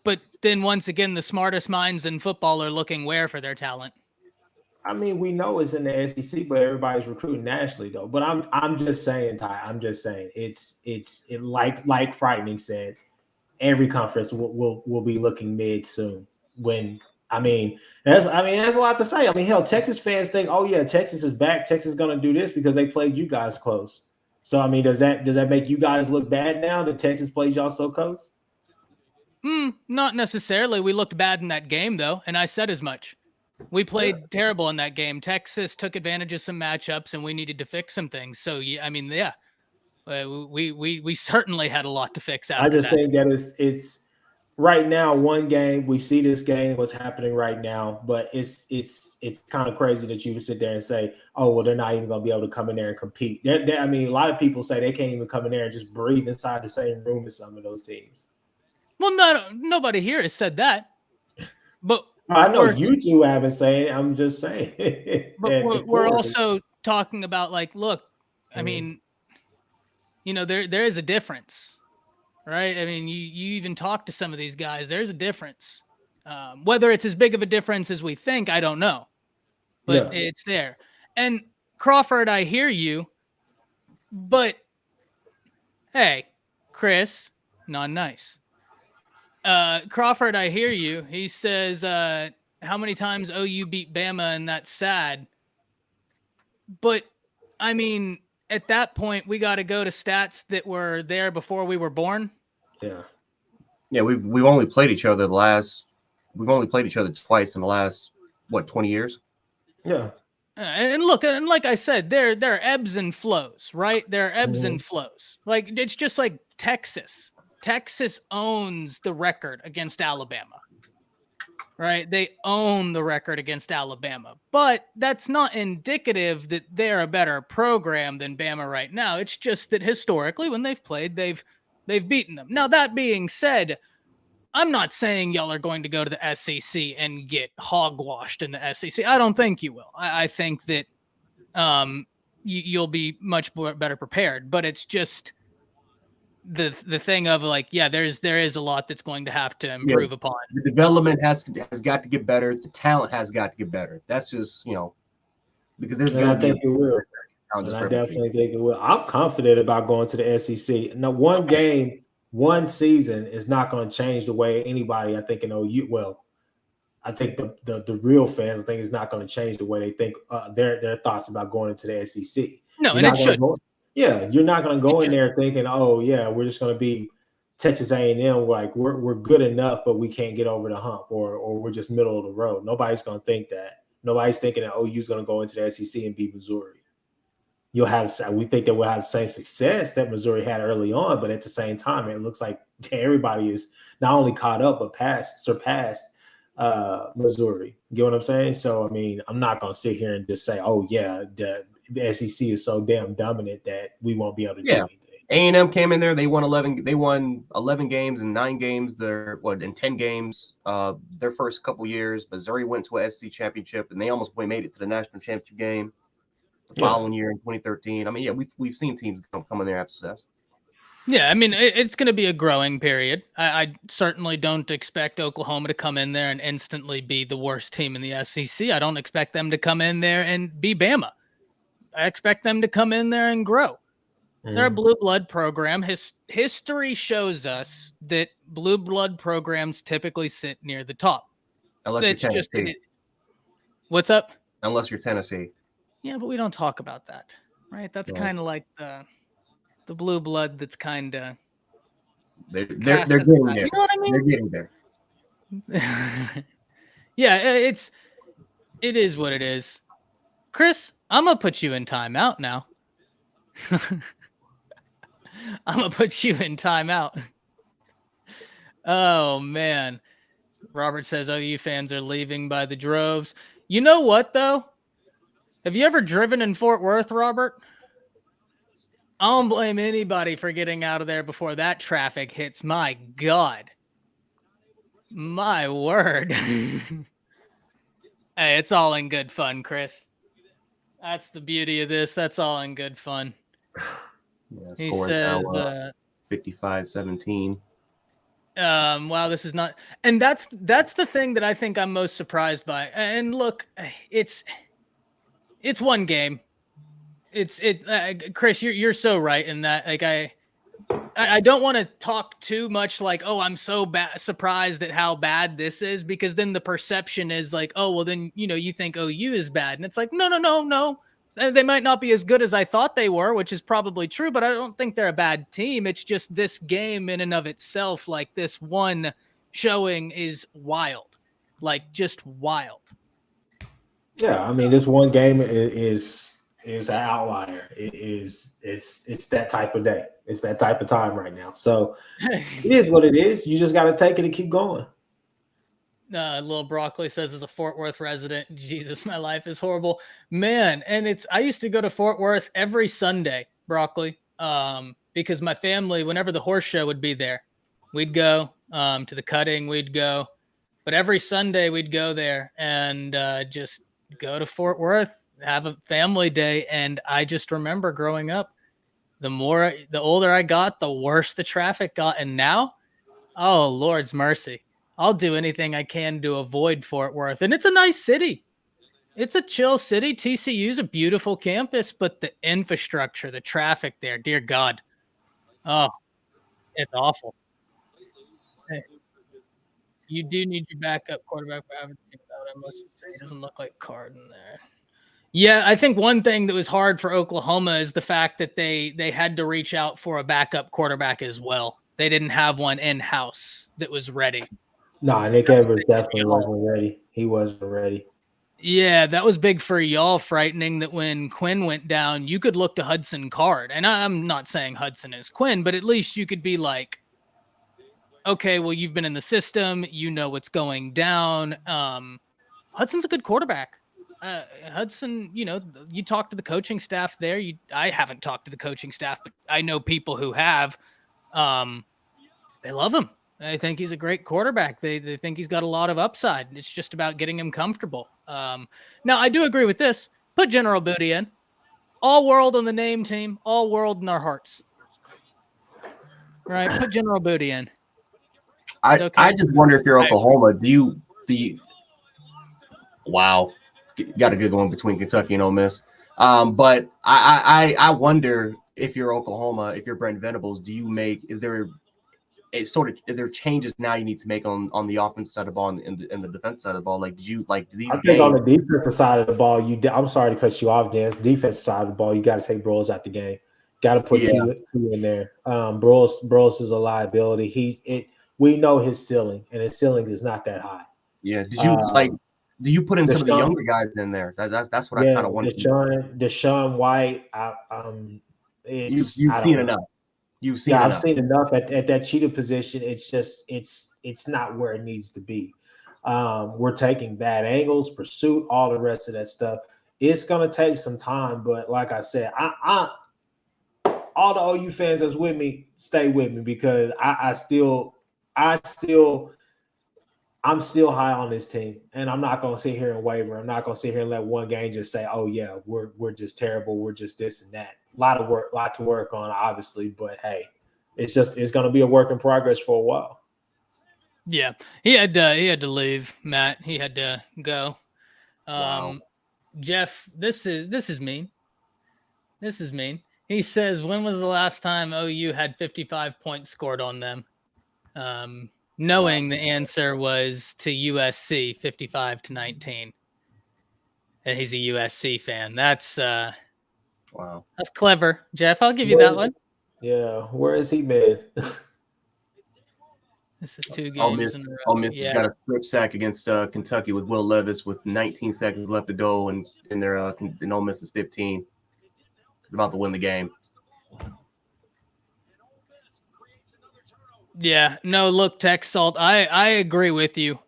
But then once again, the smartest minds in football are looking where for their talent? I mean, we know it's in the SEC, but everybody's recruiting nationally though. But I'm just saying, Ty, I'm just saying it's like Frightening said, every conference will be looking mid soon. There's a lot to say. I mean, hell, Texas fans think, oh yeah, Texas is back. Texas is gonna do this because they played you guys close. So I mean, does that make you guys look bad now that Texas plays y'all so close? Not necessarily. We looked bad in that game, though, and I said as much. We played terrible in that game. Texas took advantage of some matchups, and we needed to fix some things. So, yeah, I mean, yeah, we certainly had a lot to fix. I just think that it's right now one game. We see this game, what's happening right now, but it's kind of crazy that you would sit there and say, oh, well, they're not even going to be able to come in there and compete. I mean, a lot of people say they can't even come in there and just breathe inside the same room as some of those teams. Well, nobody here has said that, but I know you two haven't said it. I'm just saying. But we're also talking about like, look, I mean, there is a difference, right? I mean, you even talk to some of these guys. There's a difference. Whether it's as big of a difference as we think, I don't know, but it's there. And Crawford, I hear you, but hey, Chris, not nice. Crawford, I hear you. He says, how many times OU beat Bama, and that's sad. But, I mean, at that point, we got to go to stats that were there before we were born. Yeah. Yeah, we've only played each other twice in the last, 20 years? Yeah. And look, and like I said, there are ebbs and flows, right? There are ebbs and flows. Like, it's just like Texas. Texas owns the record against Alabama, right? They own the record against Alabama, but that's not indicative that they're a better program than Bama right now. It's just that historically when they've played, they've beaten them. Now, that being said, I'm not saying y'all are going to go to the SEC and get hogwashed in the SEC. I don't think you will. I think that you'll be much better prepared. But it's just the thing of like, yeah, there is a lot that's going to have to improve upon. The development has got to get better. The talent has got to get better. That's just, because there's going to be. I think it will. And I definitely think it will. I'm confident about going to the SEC. Now, one game, one season is not going to change the way anybody, I think, in OU. Well, I think the real fans, I think, is not going to change the way they think their thoughts about going into the SEC. No, and it should. Yeah, you're not going to go in there thinking, oh yeah, we're just going to be Texas A&M, like we're good enough, but we can't get over the hump, or we're just middle of the road. Nobody's going to think that. Nobody's thinking that OU is going to go into the SEC and beat Missouri. We think that we'll have the same success that Missouri had early on, but at the same time, it looks like everybody is not only caught up but surpassed Missouri. You get what I'm saying? So, I mean, I'm not going to sit here and just say, oh yeah, the SEC is so damn dominant that we won't be able to do anything. A&M came in there. They won 11 games in 9 games. In 10 games their first couple years. Missouri went to a SEC championship, and they almost made it to the national championship game the following year in 2013. I mean, yeah, we've seen teams come in there have success. Yeah, I mean, it's going to be a growing period. I certainly don't expect Oklahoma to come in there and instantly be the worst team in the SEC. I don't expect them to come in there and be Bama. I expect them to come in there and grow. They're a blue blood program. History shows us that blue blood programs typically sit near the top. Unless you're Tennessee. What's up? Unless you're Tennessee. Yeah, but we don't talk about that, right? That's kind of like the blue blood that's kind of they're getting there. You know what I mean? They're getting there. Yeah, it is what it is. Chris, I'm gonna put you in timeout now. I'm gonna put you in timeout. Oh man. Robert says OU fans are leaving by the droves. You know what though? Have you ever driven in Fort Worth, Robert? I don't blame anybody for getting out of there before that traffic hits. My God. My word. Hey, it's all in good fun, Chris. That's the beauty of this. That's all in good fun. Yeah, he says 55-17. Wow, this is not, and that's the thing that I think I'm most surprised by. And look, it's one game. Chris, you're so right in that. Like I don't want to talk too much like, oh, I'm so surprised at how bad this is, because then the perception is like, oh, well then, you think OU is bad. And it's like, no. They might not be as good as I thought they were, which is probably true, but I don't think they're a bad team. It's just this game in and of itself, like this one showing is wild, like just wild. Yeah, I mean, this one game is an outlier. It's that type of day. It's that type of time right now. So it is what it is. You just got to take it and keep going. Little Broccoli says, as a Fort Worth resident, Jesus, my life is horrible, man. And I used to go to Fort Worth every Sunday, Broccoli, because my family, whenever the horse show would be there, we'd go to the cutting, we'd go, but every Sunday we'd go there and just go to Fort Worth, have a family day. And I just remember growing up, the older I got, the worse the traffic got. And now, oh, Lord's mercy. I'll do anything I can to avoid Fort Worth. And it's a nice city. It's a chill city. TCU is a beautiful campus, but the infrastructure, the traffic there, dear God. Oh, it's awful. Hey, you do need your backup quarterback for having to out. I must say, it doesn't look like Card in there. Yeah, I think one thing that was hard for Oklahoma is the fact that they had to reach out for a backup quarterback as well. They didn't have one in-house that was ready. No, Nick Evers definitely wasn't ready. He wasn't ready. Yeah, that was big for y'all, frightening that when Quinn went down, you could look to Hudson Card. And I'm not saying Hudson is Quinn, but at least you could be like, okay, well, you've been in the system. You know what's going down. Hudson's a good quarterback. Hudson, you talk to the coaching staff there. I haven't talked to the coaching staff, but I know people who have. They love him. I think he's a great quarterback. They think he's got a lot of upside. It's just about getting him comfortable. Now, I do agree with this. Put General Booty in. all world on the name team, all world in our hearts. Right? Put General Booty in. I just wonder if you're Oklahoma, do you wow, got a good one between Kentucky and Ole Miss. But I wonder if you're Oklahoma, if you're Brent Venables, is there changes now you need to make on the offense side of the ball and the defense side of the ball? Like, do these I think on the defensive side of the ball, I'm sorry to cut you off, Dan. Defensive side of the ball, you got to take Broyles out the game. Got to put Q in there. Broyles is a liability. We know his ceiling, and his ceiling is not that high. Yeah. Do you put in some of the younger guys in there? That's what I kind of want. Deshaun White. You've seen enough. I've seen enough at that cheetah position. It's just it's not where it needs to be. We're taking bad angles, pursuit, all the rest of that stuff. It's gonna take some time, but like I said, I all the OU fans that's with me, stay with me because I'm still high on this team, and I'm not gonna sit here and waver. I'm not gonna sit here and let one game just say, "Oh yeah, we're just terrible. We're just this and that." Lot to work on, obviously, but hey, it's gonna be a work in progress for a while. Yeah, he had to leave, Matt. He had to go. Wow. Jeff, this is mean. This is mean. He says, when was the last time OU had 55 points scored on them? Knowing the answer was to USC, 55-19. And he's a USC fan. That's wow. That's clever, Jeff. I'll give you that one. Yeah, where has he been? This is 2 games in a row. Ole Miss just got a strip sack against Kentucky with Will Levis with 19 seconds left to go, and Ole Miss is 15. About to win the game. Yeah, no, look, Tech Salt, I agree with you.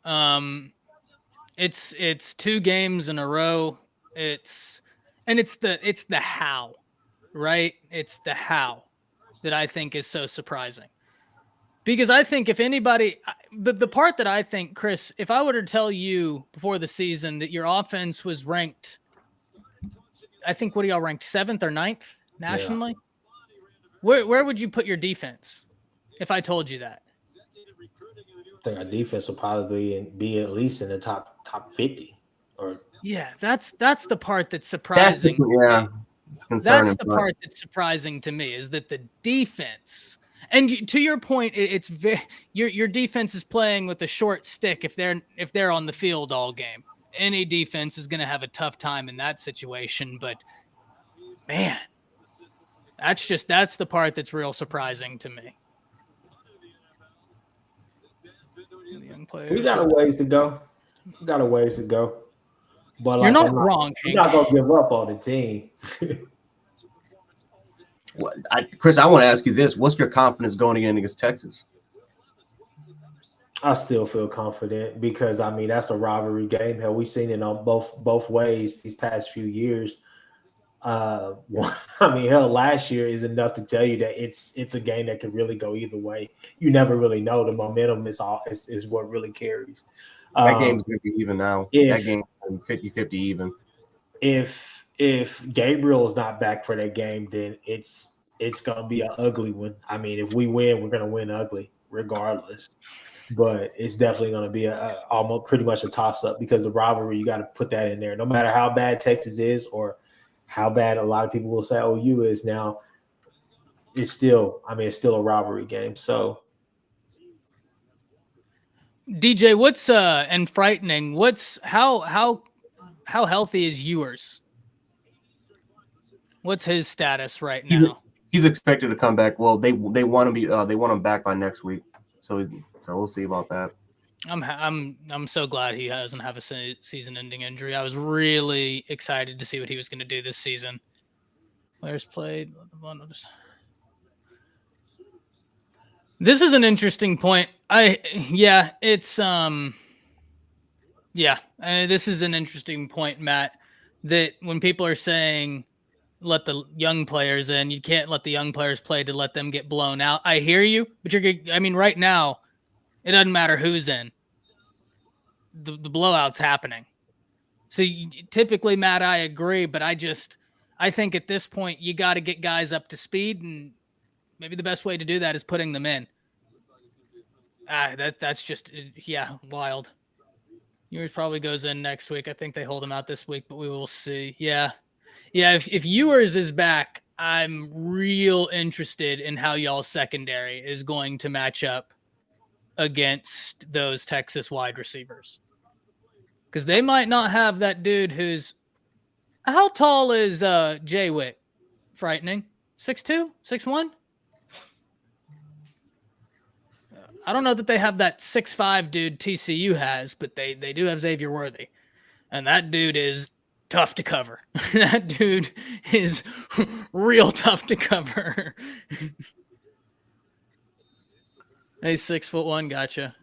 It's 2 games in a row. It's the how, right? It's the how that I think is so surprising. Because I think if anybody, the part that I think, Chris, if I were to tell you before the season that your offense was ranked, I think, what are y'all ranked, 7th or 9th nationally? Yeah. Where would you put your defense if I told you that? I think our defense will probably be at least in the top 50. Yeah, that's the part that's surprising. It's concerning. That's the part that's surprising to me, is that the defense. And to your point, it's your defense is playing with a short stick if they're on the field all game. Any defense is going to have a tough time in that situation. But man, that's the part that's real surprising to me. We got a ways to go. But you're not wrong. You're not going to give up on the team. Chris, I want to ask you this. What's your confidence going against Texas? I still feel confident because, I mean, that's a rivalry game. Hell, we've seen it on both ways these past few years. I mean, hell, last year is enough to tell you that it's a game that could really go either way. You never really know. The momentum is what really carries. That game's going to be even now. That game is 50-50 even. If Gabriel is not back for that game, then it's going to be an ugly one. I mean, if we win, we're going to win ugly regardless. But it's definitely going to be almost pretty much a toss-up because the rivalry, you got to put that in there. No matter how bad Texas is or how bad a lot of people will say OU is now, it's still a rivalry game. So, DJ, what's and frightening? How healthy is Ewers? What's his status right now? He's expected to come back. Well, they want him back by next week. So we'll see about that. I'm so glad he doesn't have a season-ending injury. I was really excited to see what he was going to do this season. Players played. This is an interesting point. This is an interesting point, Matt. That when people are saying let the young players in, you can't let the young players play to let them get blown out. I hear you, but right now, it doesn't matter who's in. The blowout's happening. So typically, Matt, I agree, but I think at this point you got to get guys up to speed, and maybe the best way to do that is putting them in. That's just wild. Ewers probably goes in next week. I think they hold him out this week, but we will see. Yeah. If Ewers is back, I'm real interested in how y'all's secondary is going to match up against those Texas wide receivers, because they might not have that dude who's how tall is Jay Witt? Frightening. 6'2", 6'1"? I don't know that they have that 6'5" dude TCU has, but they do have Xavier Worthy. And that dude is tough to cover. That dude is real tough to cover. He's 6'1", gotcha.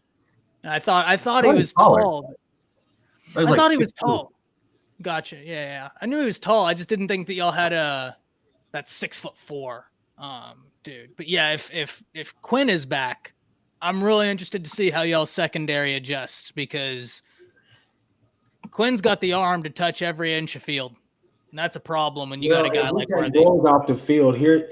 I thought he was tall. I thought he was tall. Gotcha. Yeah. I knew he was tall. I just didn't think that y'all had that 6'4" dude. But yeah, if Quinn is back, I'm really interested to see how y'all's secondary adjusts, because Quinn's got the arm to touch every inch of field, and that's a problem when you got a guy like Worthy. Goes off the field here.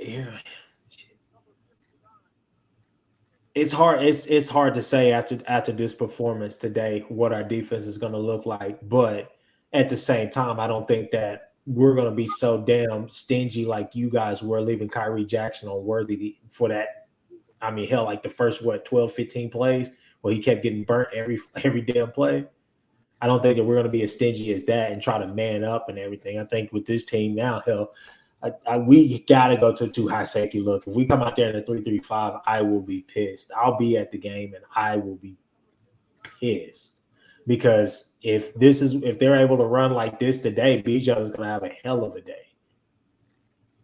It's hard. It's hard to say after this performance today what our defense is going to look like, but at the same time, I don't think that we're going to be so damn stingy like you guys were leaving Kyrie Jackson on Worthy for that. I mean, hell, like the first 12, 15 plays where he kept getting burnt every damn play. I don't think that we're going to be as stingy as that and try to man up and everything. I think with this team now, hell, we got to go to a too high safety look. If we come out there in a 3-3-5, I will be pissed. I'll be at the game and I will be pissed, because if they're able to run like this today, Bijan is going to have a hell of a day.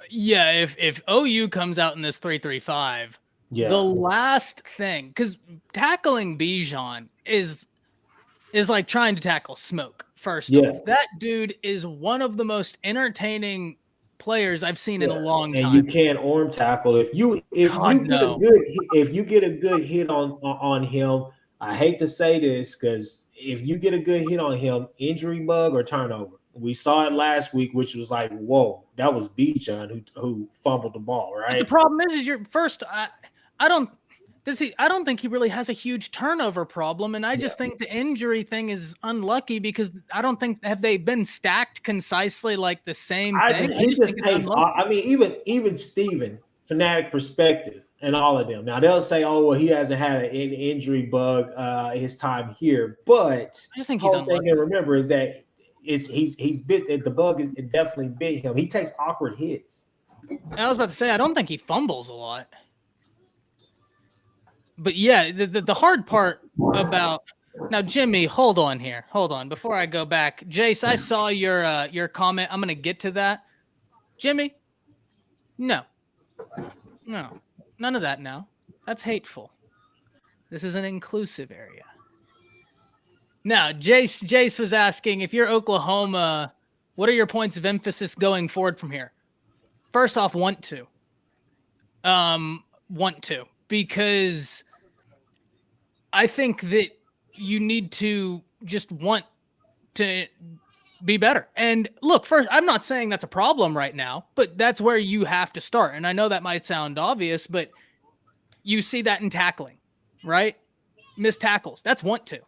Yeah, if OU comes out in this 3-3-5, the last thing, because tackling Bijan is like trying to tackle smoke. First off, that dude is one of the most entertaining players I've seen in a long time. And you can't arm tackle if you get a good hit on him. I hate to say this, because if you get a good hit on him, injury bug or turnover. We saw it last week, which was like, whoa, that was Bijan who fumbled the ball, right? But the problem is your first. I don't think he really has a huge turnover problem, and I just think the injury thing is unlucky, because I don't think have they been stacked concisely like the same thing. I mean, even Steven, Fanatic Perspective, and all of them. Now they'll say, "Oh, well, he hasn't had an injury bug his time here," but I just think he's unlucky. The thing to remember is that he's bit. The bug it definitely bit him. He takes awkward hits. I was about to say, I don't think he fumbles a lot. But yeah, the hard part about now, Jimmy, hold on here. Hold on. Before I go back, Jace, I saw your comment. I'm gonna get to that. Jimmy, no, none of that now. That's hateful. This is an inclusive area. Now, Jace was asking, if you're Oklahoma, what are your points of emphasis going forward from here? First off, want to. Because I think that you need to just want to be better. And look, first, I'm not saying that's a problem right now, but that's where you have to start. And I know that might sound obvious, but you see that in tackling, right? Missed tackles. That's want to.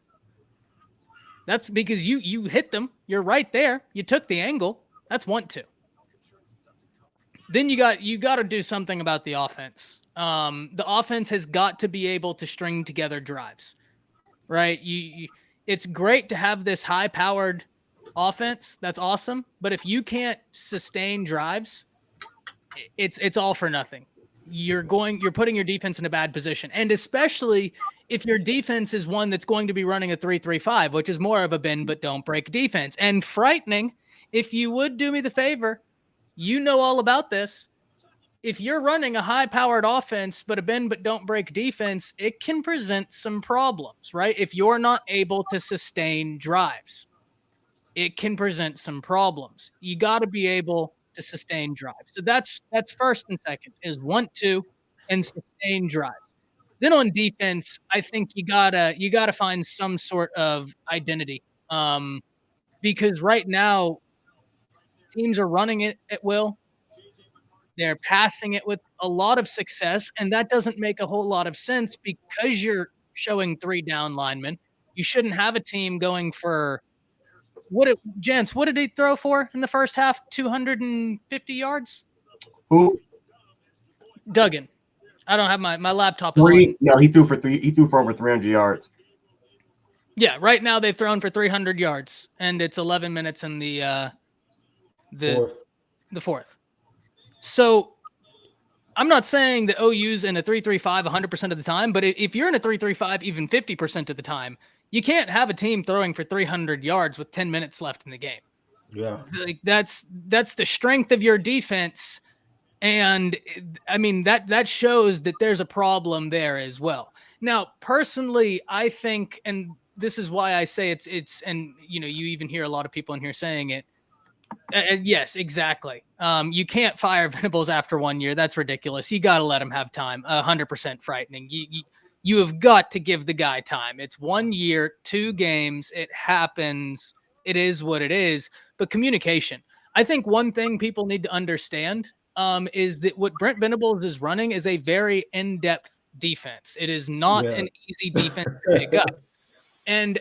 That's because you hit them. You're right there. You took the angle. That's want to. Then you got to do something about the offense. The offense has got to be able to string together drives, right? It's great to have this high-powered offense. That's awesome. But if you can't sustain drives, it's all for nothing. You're putting your defense in a bad position, and especially if your defense is one that's going to be running a 3-3-5, which is more of a bend but don't break defense. And frightening, if you would do me the favor, you know all about this. If you're running a high-powered offense but a bend but don't break defense, it can present some problems, right? If you're not able to sustain drives, it can present some problems. You got to be able to sustain drives. So that's first and second, is want to and sustain drives. Then on defense, I think you gotta find some sort of identity, because right now teams are running it at will. They're passing it with a lot of success, and that doesn't make a whole lot of sense because you're showing 3 down linemen. You shouldn't have a team going for Gents, what did he throw for in the first half? 250 yards? Who? Duggan. I don't have my laptop is on. No, he threw for over 300 yards. Yeah, right now they've thrown for 300 yards, and it's 11 minutes in the fourth. So I'm not saying that OU's in a 3-3-5 100% of the time, but if you're in a 3-3-5 even 50% of the time, you can't have a team throwing for 300 yards with 10 minutes left in the game. Yeah. Like that's the strength of your defense. And I mean, that shows that there's a problem there as well. Now, personally, I think, and this is why I say it's, and you know, you even hear a lot of people in here saying it. Yes, exactly. You can't fire Venables after 1 year. That's ridiculous. You got to let him have time. 100% frightening. You have got to give the guy time. It's 1 year, 2 games. It happens. It is what it is. But communication. I think one thing people need to understand is that what Brent Venables is running is a very in-depth defense. It is not an easy defense to pick up. And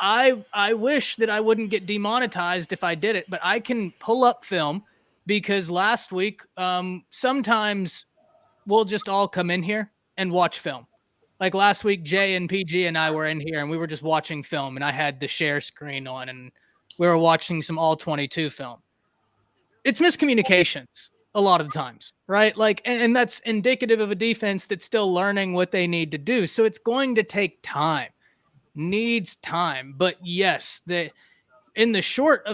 I wish that I wouldn't get demonetized if I did it, but I can pull up film because last week, sometimes we'll just all come in here and watch film. Like last week, Jay and PG and I were in here and we were just watching film and I had the share screen on and we were watching some all 22 film. It's miscommunications a lot of the times, right? Like, and that's indicative of a defense that's still learning what they need to do. So it's going to take time. Needs time, but yes, in the short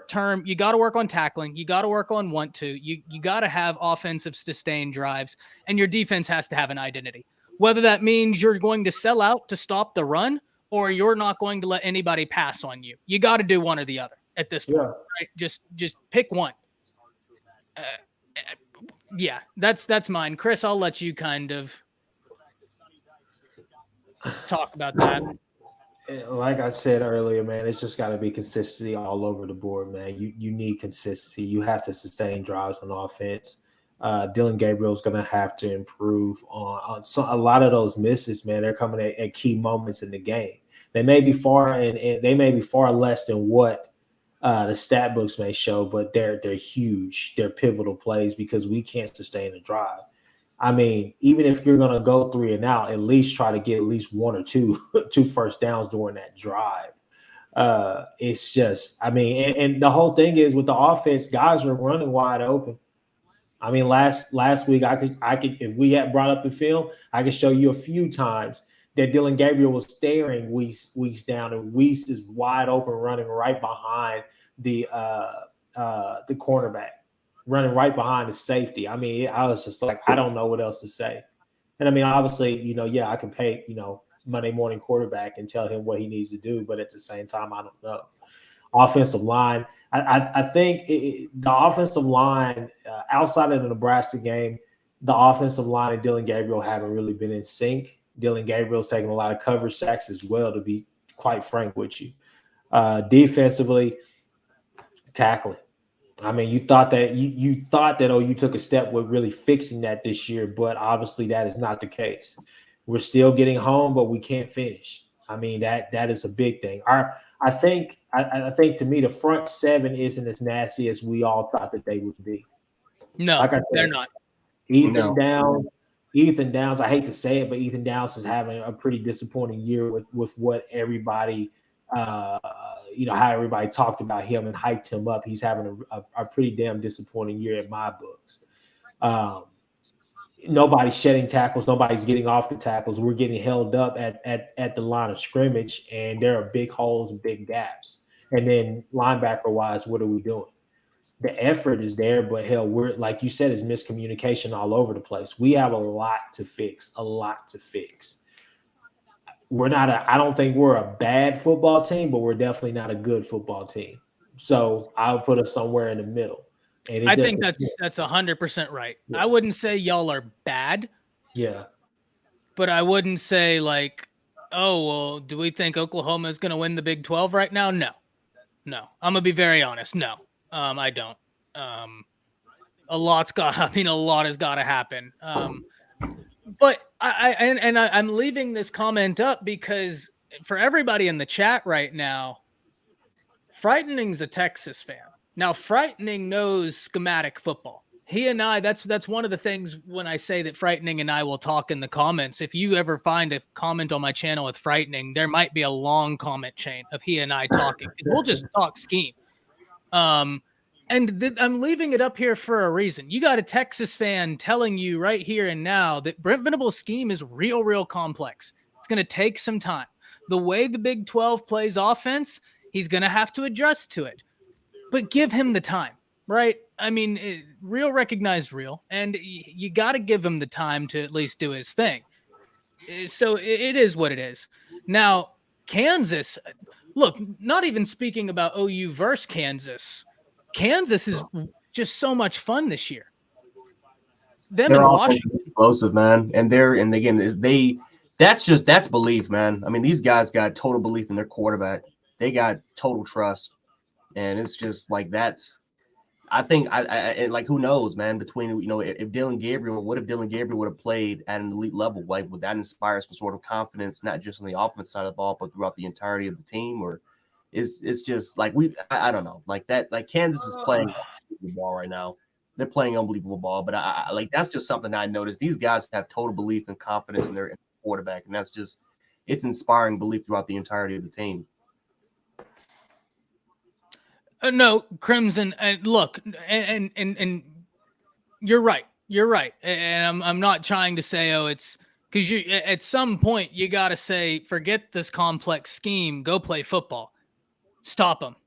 term, you got to work on tackling. You got to work on want to. You got to have offensive sustained drives, and your defense has to have an identity. Whether that means you're going to sell out to stop the run, or you're not going to let anybody pass on you. You got to do one or the other at this point, right? Just pick one. Yeah, that's mine, Chris. I'll let you kind of talk about that. Like I said earlier, man, it's just got to be consistency all over the board, man. You need consistency. You have to sustain drives on offense. Dylan Gabriel's going to have to improve on a lot of those misses, man. They're coming at key moments in the game. They may be far and they may be far less than what the stat books may show, but they're huge. They're pivotal plays because we can't sustain a drive. I mean, even if you're going to go 3 and out, at least try to get at least 1 or 2 first downs during that drive. It's just, I mean, and the whole thing is with the offense, guys are running wide open. I mean, last week I could if we had brought up the film, I could show you a few times that Dylan Gabriel was staring Weiss down, and Weiss is wide open, running right behind the cornerback. Running right behind the safety. I mean, I was just like, I don't know what else to say. And I mean, obviously, I can pay, Monday morning quarterback and tell him what he needs to do. But at the same time, I don't know. Offensive line. I think the offensive line, outside of the Nebraska game, the offensive line and Dylan Gabriel haven't really been in sync. Dylan Gabriel's taking a lot of cover sacks as well, to be quite frank with you. Defensively, tackling. I mean, you thought that you took a step with really fixing that this year, but obviously that is not the case. We're still getting home, but we can't finish. I mean, that is a big thing. I think to me the front 7 isn't as nasty as we all thought that they would be. No, like I said, they're not. Ethan Downs. I hate to say it, but Ethan Downs is having a pretty disappointing year with what everybody. How everybody talked about him and hyped him up. He's having a pretty damn disappointing year in my books. Nobody's shedding tackles. Nobody's getting off the tackles. We're getting held up at the line of scrimmage, and there are big holes and big gaps. And then linebacker-wise, what are we doing? The effort is there, but hell, we're, like you said, is miscommunication all over the place. We have a lot to fix. I don't think we're a bad football team, but we're definitely not a good football team. So I'll put us somewhere in the middle. And I think that's 100% right. Yeah. I wouldn't say y'all are bad. Yeah. But I wouldn't say like, oh, well, do we think Oklahoma is going to win the Big 12 right now? No. I'm going to be very honest. No. I don't. A lot has got to happen. But I'm leaving this comment up because for everybody in the chat right now, Frightening's a Texas fan. Now, Frightening knows schematic football. He and I, that's one of the things when I say that Frightening and I will talk in the comments. If you ever find a comment on my channel with Frightening, there might be a long comment chain of he and I talking. We'll just talk scheme. I'm leaving it up here for a reason. You got a Texas fan telling you right here and now that Brent Venables' scheme is real complex. It's going to take some time. The way the Big 12 plays offense, he's going to have to adjust to it. But give him the time, right? I mean, real recognized real, and you got to give him the time to at least do his thing. So it is what it is. Now, Kansas, look, not even speaking about OU versus Kansas. Kansas is just so much fun this year. Them in Washington, explosive, man, and that's belief, man. I mean, these guys got total belief in their quarterback. They got total trust, and it's just like that's. I think I like who knows, man. Between if Dylan Gabriel would have played at an elite level, like would that inspire some sort of confidence, not just on the offense side of the ball, but throughout the entirety of the team, or it's just like I don't know, like that. Like Kansas is playing ball right now. They're playing unbelievable ball, but I like that's just something I noticed. These guys have total belief and confidence in their quarterback, and it's inspiring belief throughout the entirety of the team. No, Crimson. Look, and you're right. You're right, and I'm not trying to say it's because you at some point you got to say forget this complex scheme. Go play football. Stop them.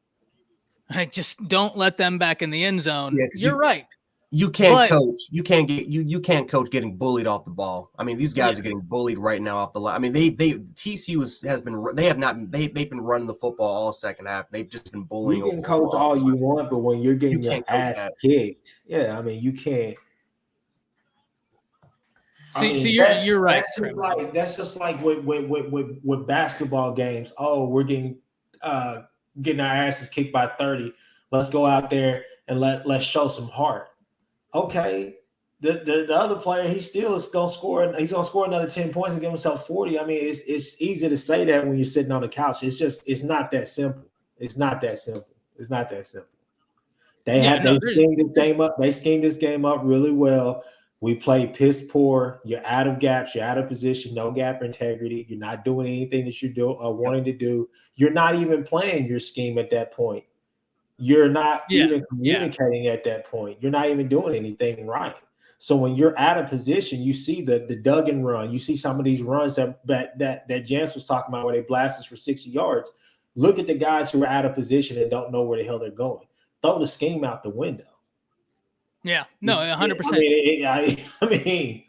Just don't let them back in the end zone. Yeah, you're right. You can't coach. You can't coach getting bullied off the ball. I mean, these guys are getting bullied right now off the line. I mean, TCU they've been running the football all second half. They've just been bullying. You can coach all you want, but when you're getting your ass kicked, yeah, I mean, you can't. See, you're right. That's just like with basketball games. Oh, we're getting our asses kicked by 30. Let's go out there and let's show some heart. Okay, the other player, he still is gonna score. He's gonna score another 10 points and give himself 40. I mean, it's easy to say that when you're sitting on the couch. It's not that simple. It's not that simple. They schemed this game up really well. We play piss poor. You're out of gaps. You're out of position. No gap integrity. You're not doing anything that you're wanting to do. You're not even playing your scheme at that point. You're not even communicating at that point. You're not even doing anything right. So when you're out of position, you see the Duggan run. You see some of these runs that Jance was talking about where they blast us for 60 yards. Look at the guys who are out of position and don't know where the hell they're going. Throw the scheme out the window. Yeah, no, 100%. I mean,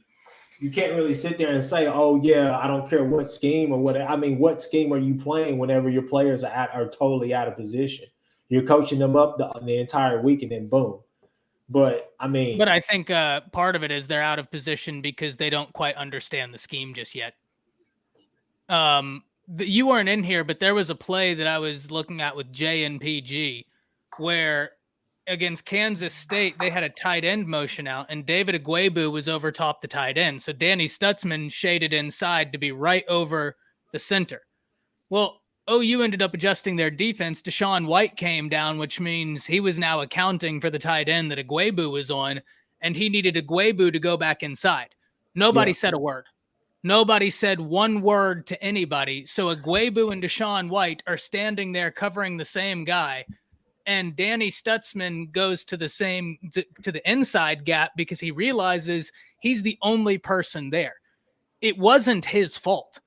you can't really sit there and say, "Oh yeah, I don't care what scheme or what." I mean, what scheme are you playing whenever your players are totally out of position? You're coaching them up the entire week, and then boom. But I think part of it is they're out of position because they don't quite understand the scheme just yet. You weren't in here, but there was a play that I was looking at with J and PG where against Kansas State, they had a tight end motion out, and David Agwebu was over top the tight end. So Danny Stutzman shaded inside to be right over the center. Well, OU ended up adjusting their defense. Deshaun White came down, which means he was now accounting for the tight end that Agwebu was on, and he needed Agwebu to go back inside. Nobody said a word. Nobody said one word to anybody. So Agwebu and Deshaun White are standing there covering the same guy. And Danny Stutzman goes to the inside gap because he realizes he's the only person there. It wasn't his fault.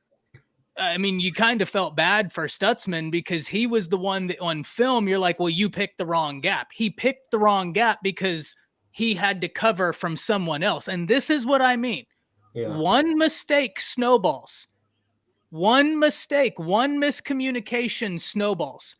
I mean, you kind of felt bad for Stutzman because he was the one that on film, you're like, well, you picked the wrong gap. He picked the wrong gap because he had to cover from someone else. And this is what I mean. Yeah. One mistake snowballs. One mistake, one miscommunication snowballs.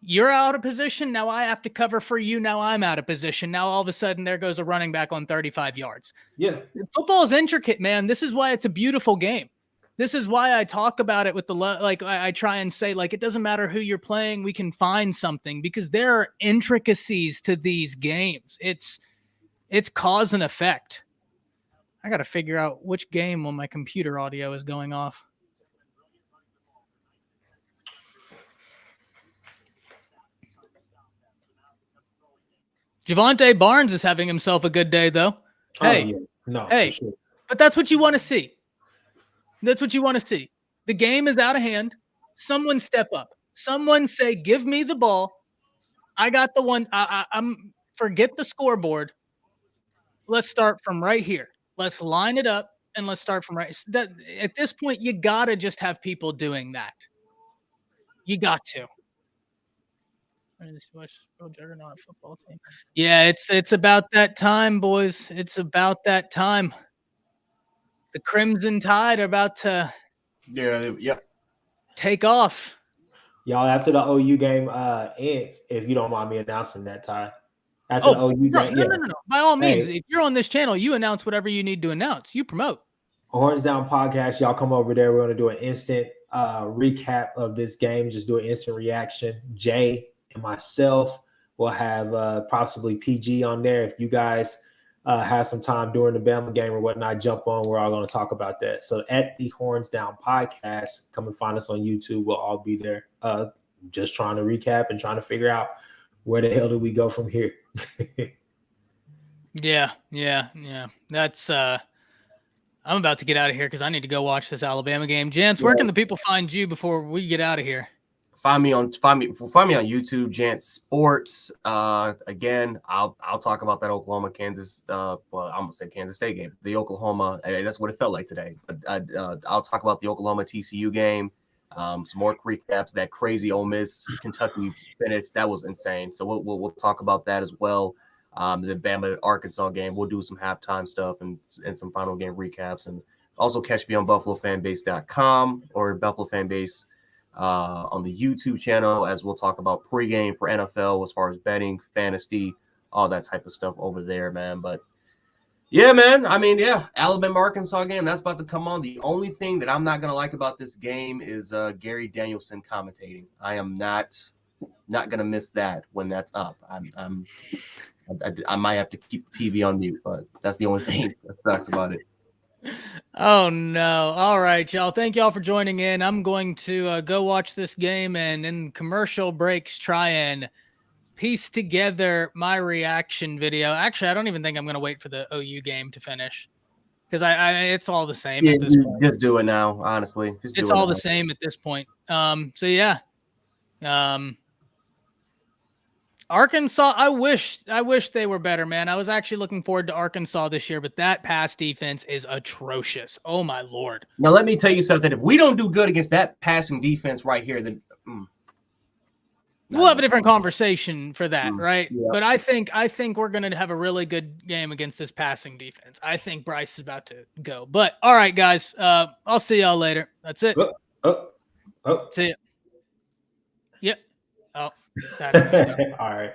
You're out of position. Now I have to cover for you. Now I'm out of position. Now all of a sudden there goes a running back on 35 yards. Yeah. Football is intricate, man. This is why it's a beautiful game. This is why I talk about it with the like. I try and say like it doesn't matter who you're playing, we can find something because there are intricacies to these games. It's cause and effect. I got to figure out which game when my computer audio is going off. Javonte Barnes is having himself a good day though. Hey, yeah. No, hey, for sure. but that's what you want to see. That's what you want to see. The game is out of hand. Someone step up. Someone say, "Give me the ball. I got the one." I'm forget the scoreboard. Let's start from right here. Let's line it up and let's start from right. That at this point, you gotta just have people doing that. You got to. Juggernaut football team. Yeah, it's about that time, boys. It's about that time. The Crimson Tide are about to take off. Y'all, after the OU game ends, if you don't mind me announcing that, Ty. After the OU game, no. By all means, if you're on this channel, you announce whatever you need to announce. You promote. Horns Down Podcast, y'all come over there. We're going to do an instant recap of this game. Just do an instant reaction. Jay and myself will have possibly PG on there. If you guys have some time during the Bama game or whatnot, jump on. We're all going to talk about that. So at the Horns Down Podcast, come and find us on YouTube. We'll all be there just trying to recap and trying to figure out where the hell do we go from here. Yeah. That's I'm about to get out of here because I need to go watch this Alabama game. Jance, where can the people find you before we get out of here? Find me on YouTube, Jance Sports. Again, I'll talk about that Oklahoma Kansas. Well, I'm gonna say Kansas State game. The Oklahoma. That's what it felt like today. But I'll talk about the Oklahoma TCU game. Some more recaps. That crazy Ole Miss Kentucky finish. That was insane. So we'll talk about that as well. The Bama Arkansas game. We'll do some halftime stuff and some final game recaps. And also catch me on BuffaloFanBase.com or Buffalo Fanbase on the YouTube channel, as we'll talk about pregame for NFL as far as betting, fantasy, all that type of stuff over there, man. But yeah, man. I mean, Alabama Arkansas game, that's about to come on. The only thing that I'm not gonna like about this game is Gary Danielson commentating. I am not gonna miss that when that's up. I might have to keep the TV on mute, but that's the only thing that sucks about it. Oh, no. All right, y'all. Thank y'all for joining in. I'm going to go watch this game and in commercial breaks try and piece together my reaction video. Actually, I don't even think I'm going to wait for the OU game to finish because it's all the same at this point. Just do it now, honestly. It's all the same at this point. So, yeah. Arkansas, I wish they were better, man. I was actually looking forward to Arkansas this year, but that pass defense is atrocious. Oh, my Lord. Now, let me tell you something. If we don't do good against that passing defense right here, then we'll have a different conversation for that, right? Yeah. But I think we're going to have a really good game against this passing defense. I think Bryce is about to go. But, all right, guys, I'll see y'all later. That's it. Oh. See ya. Yep. Oh. All right.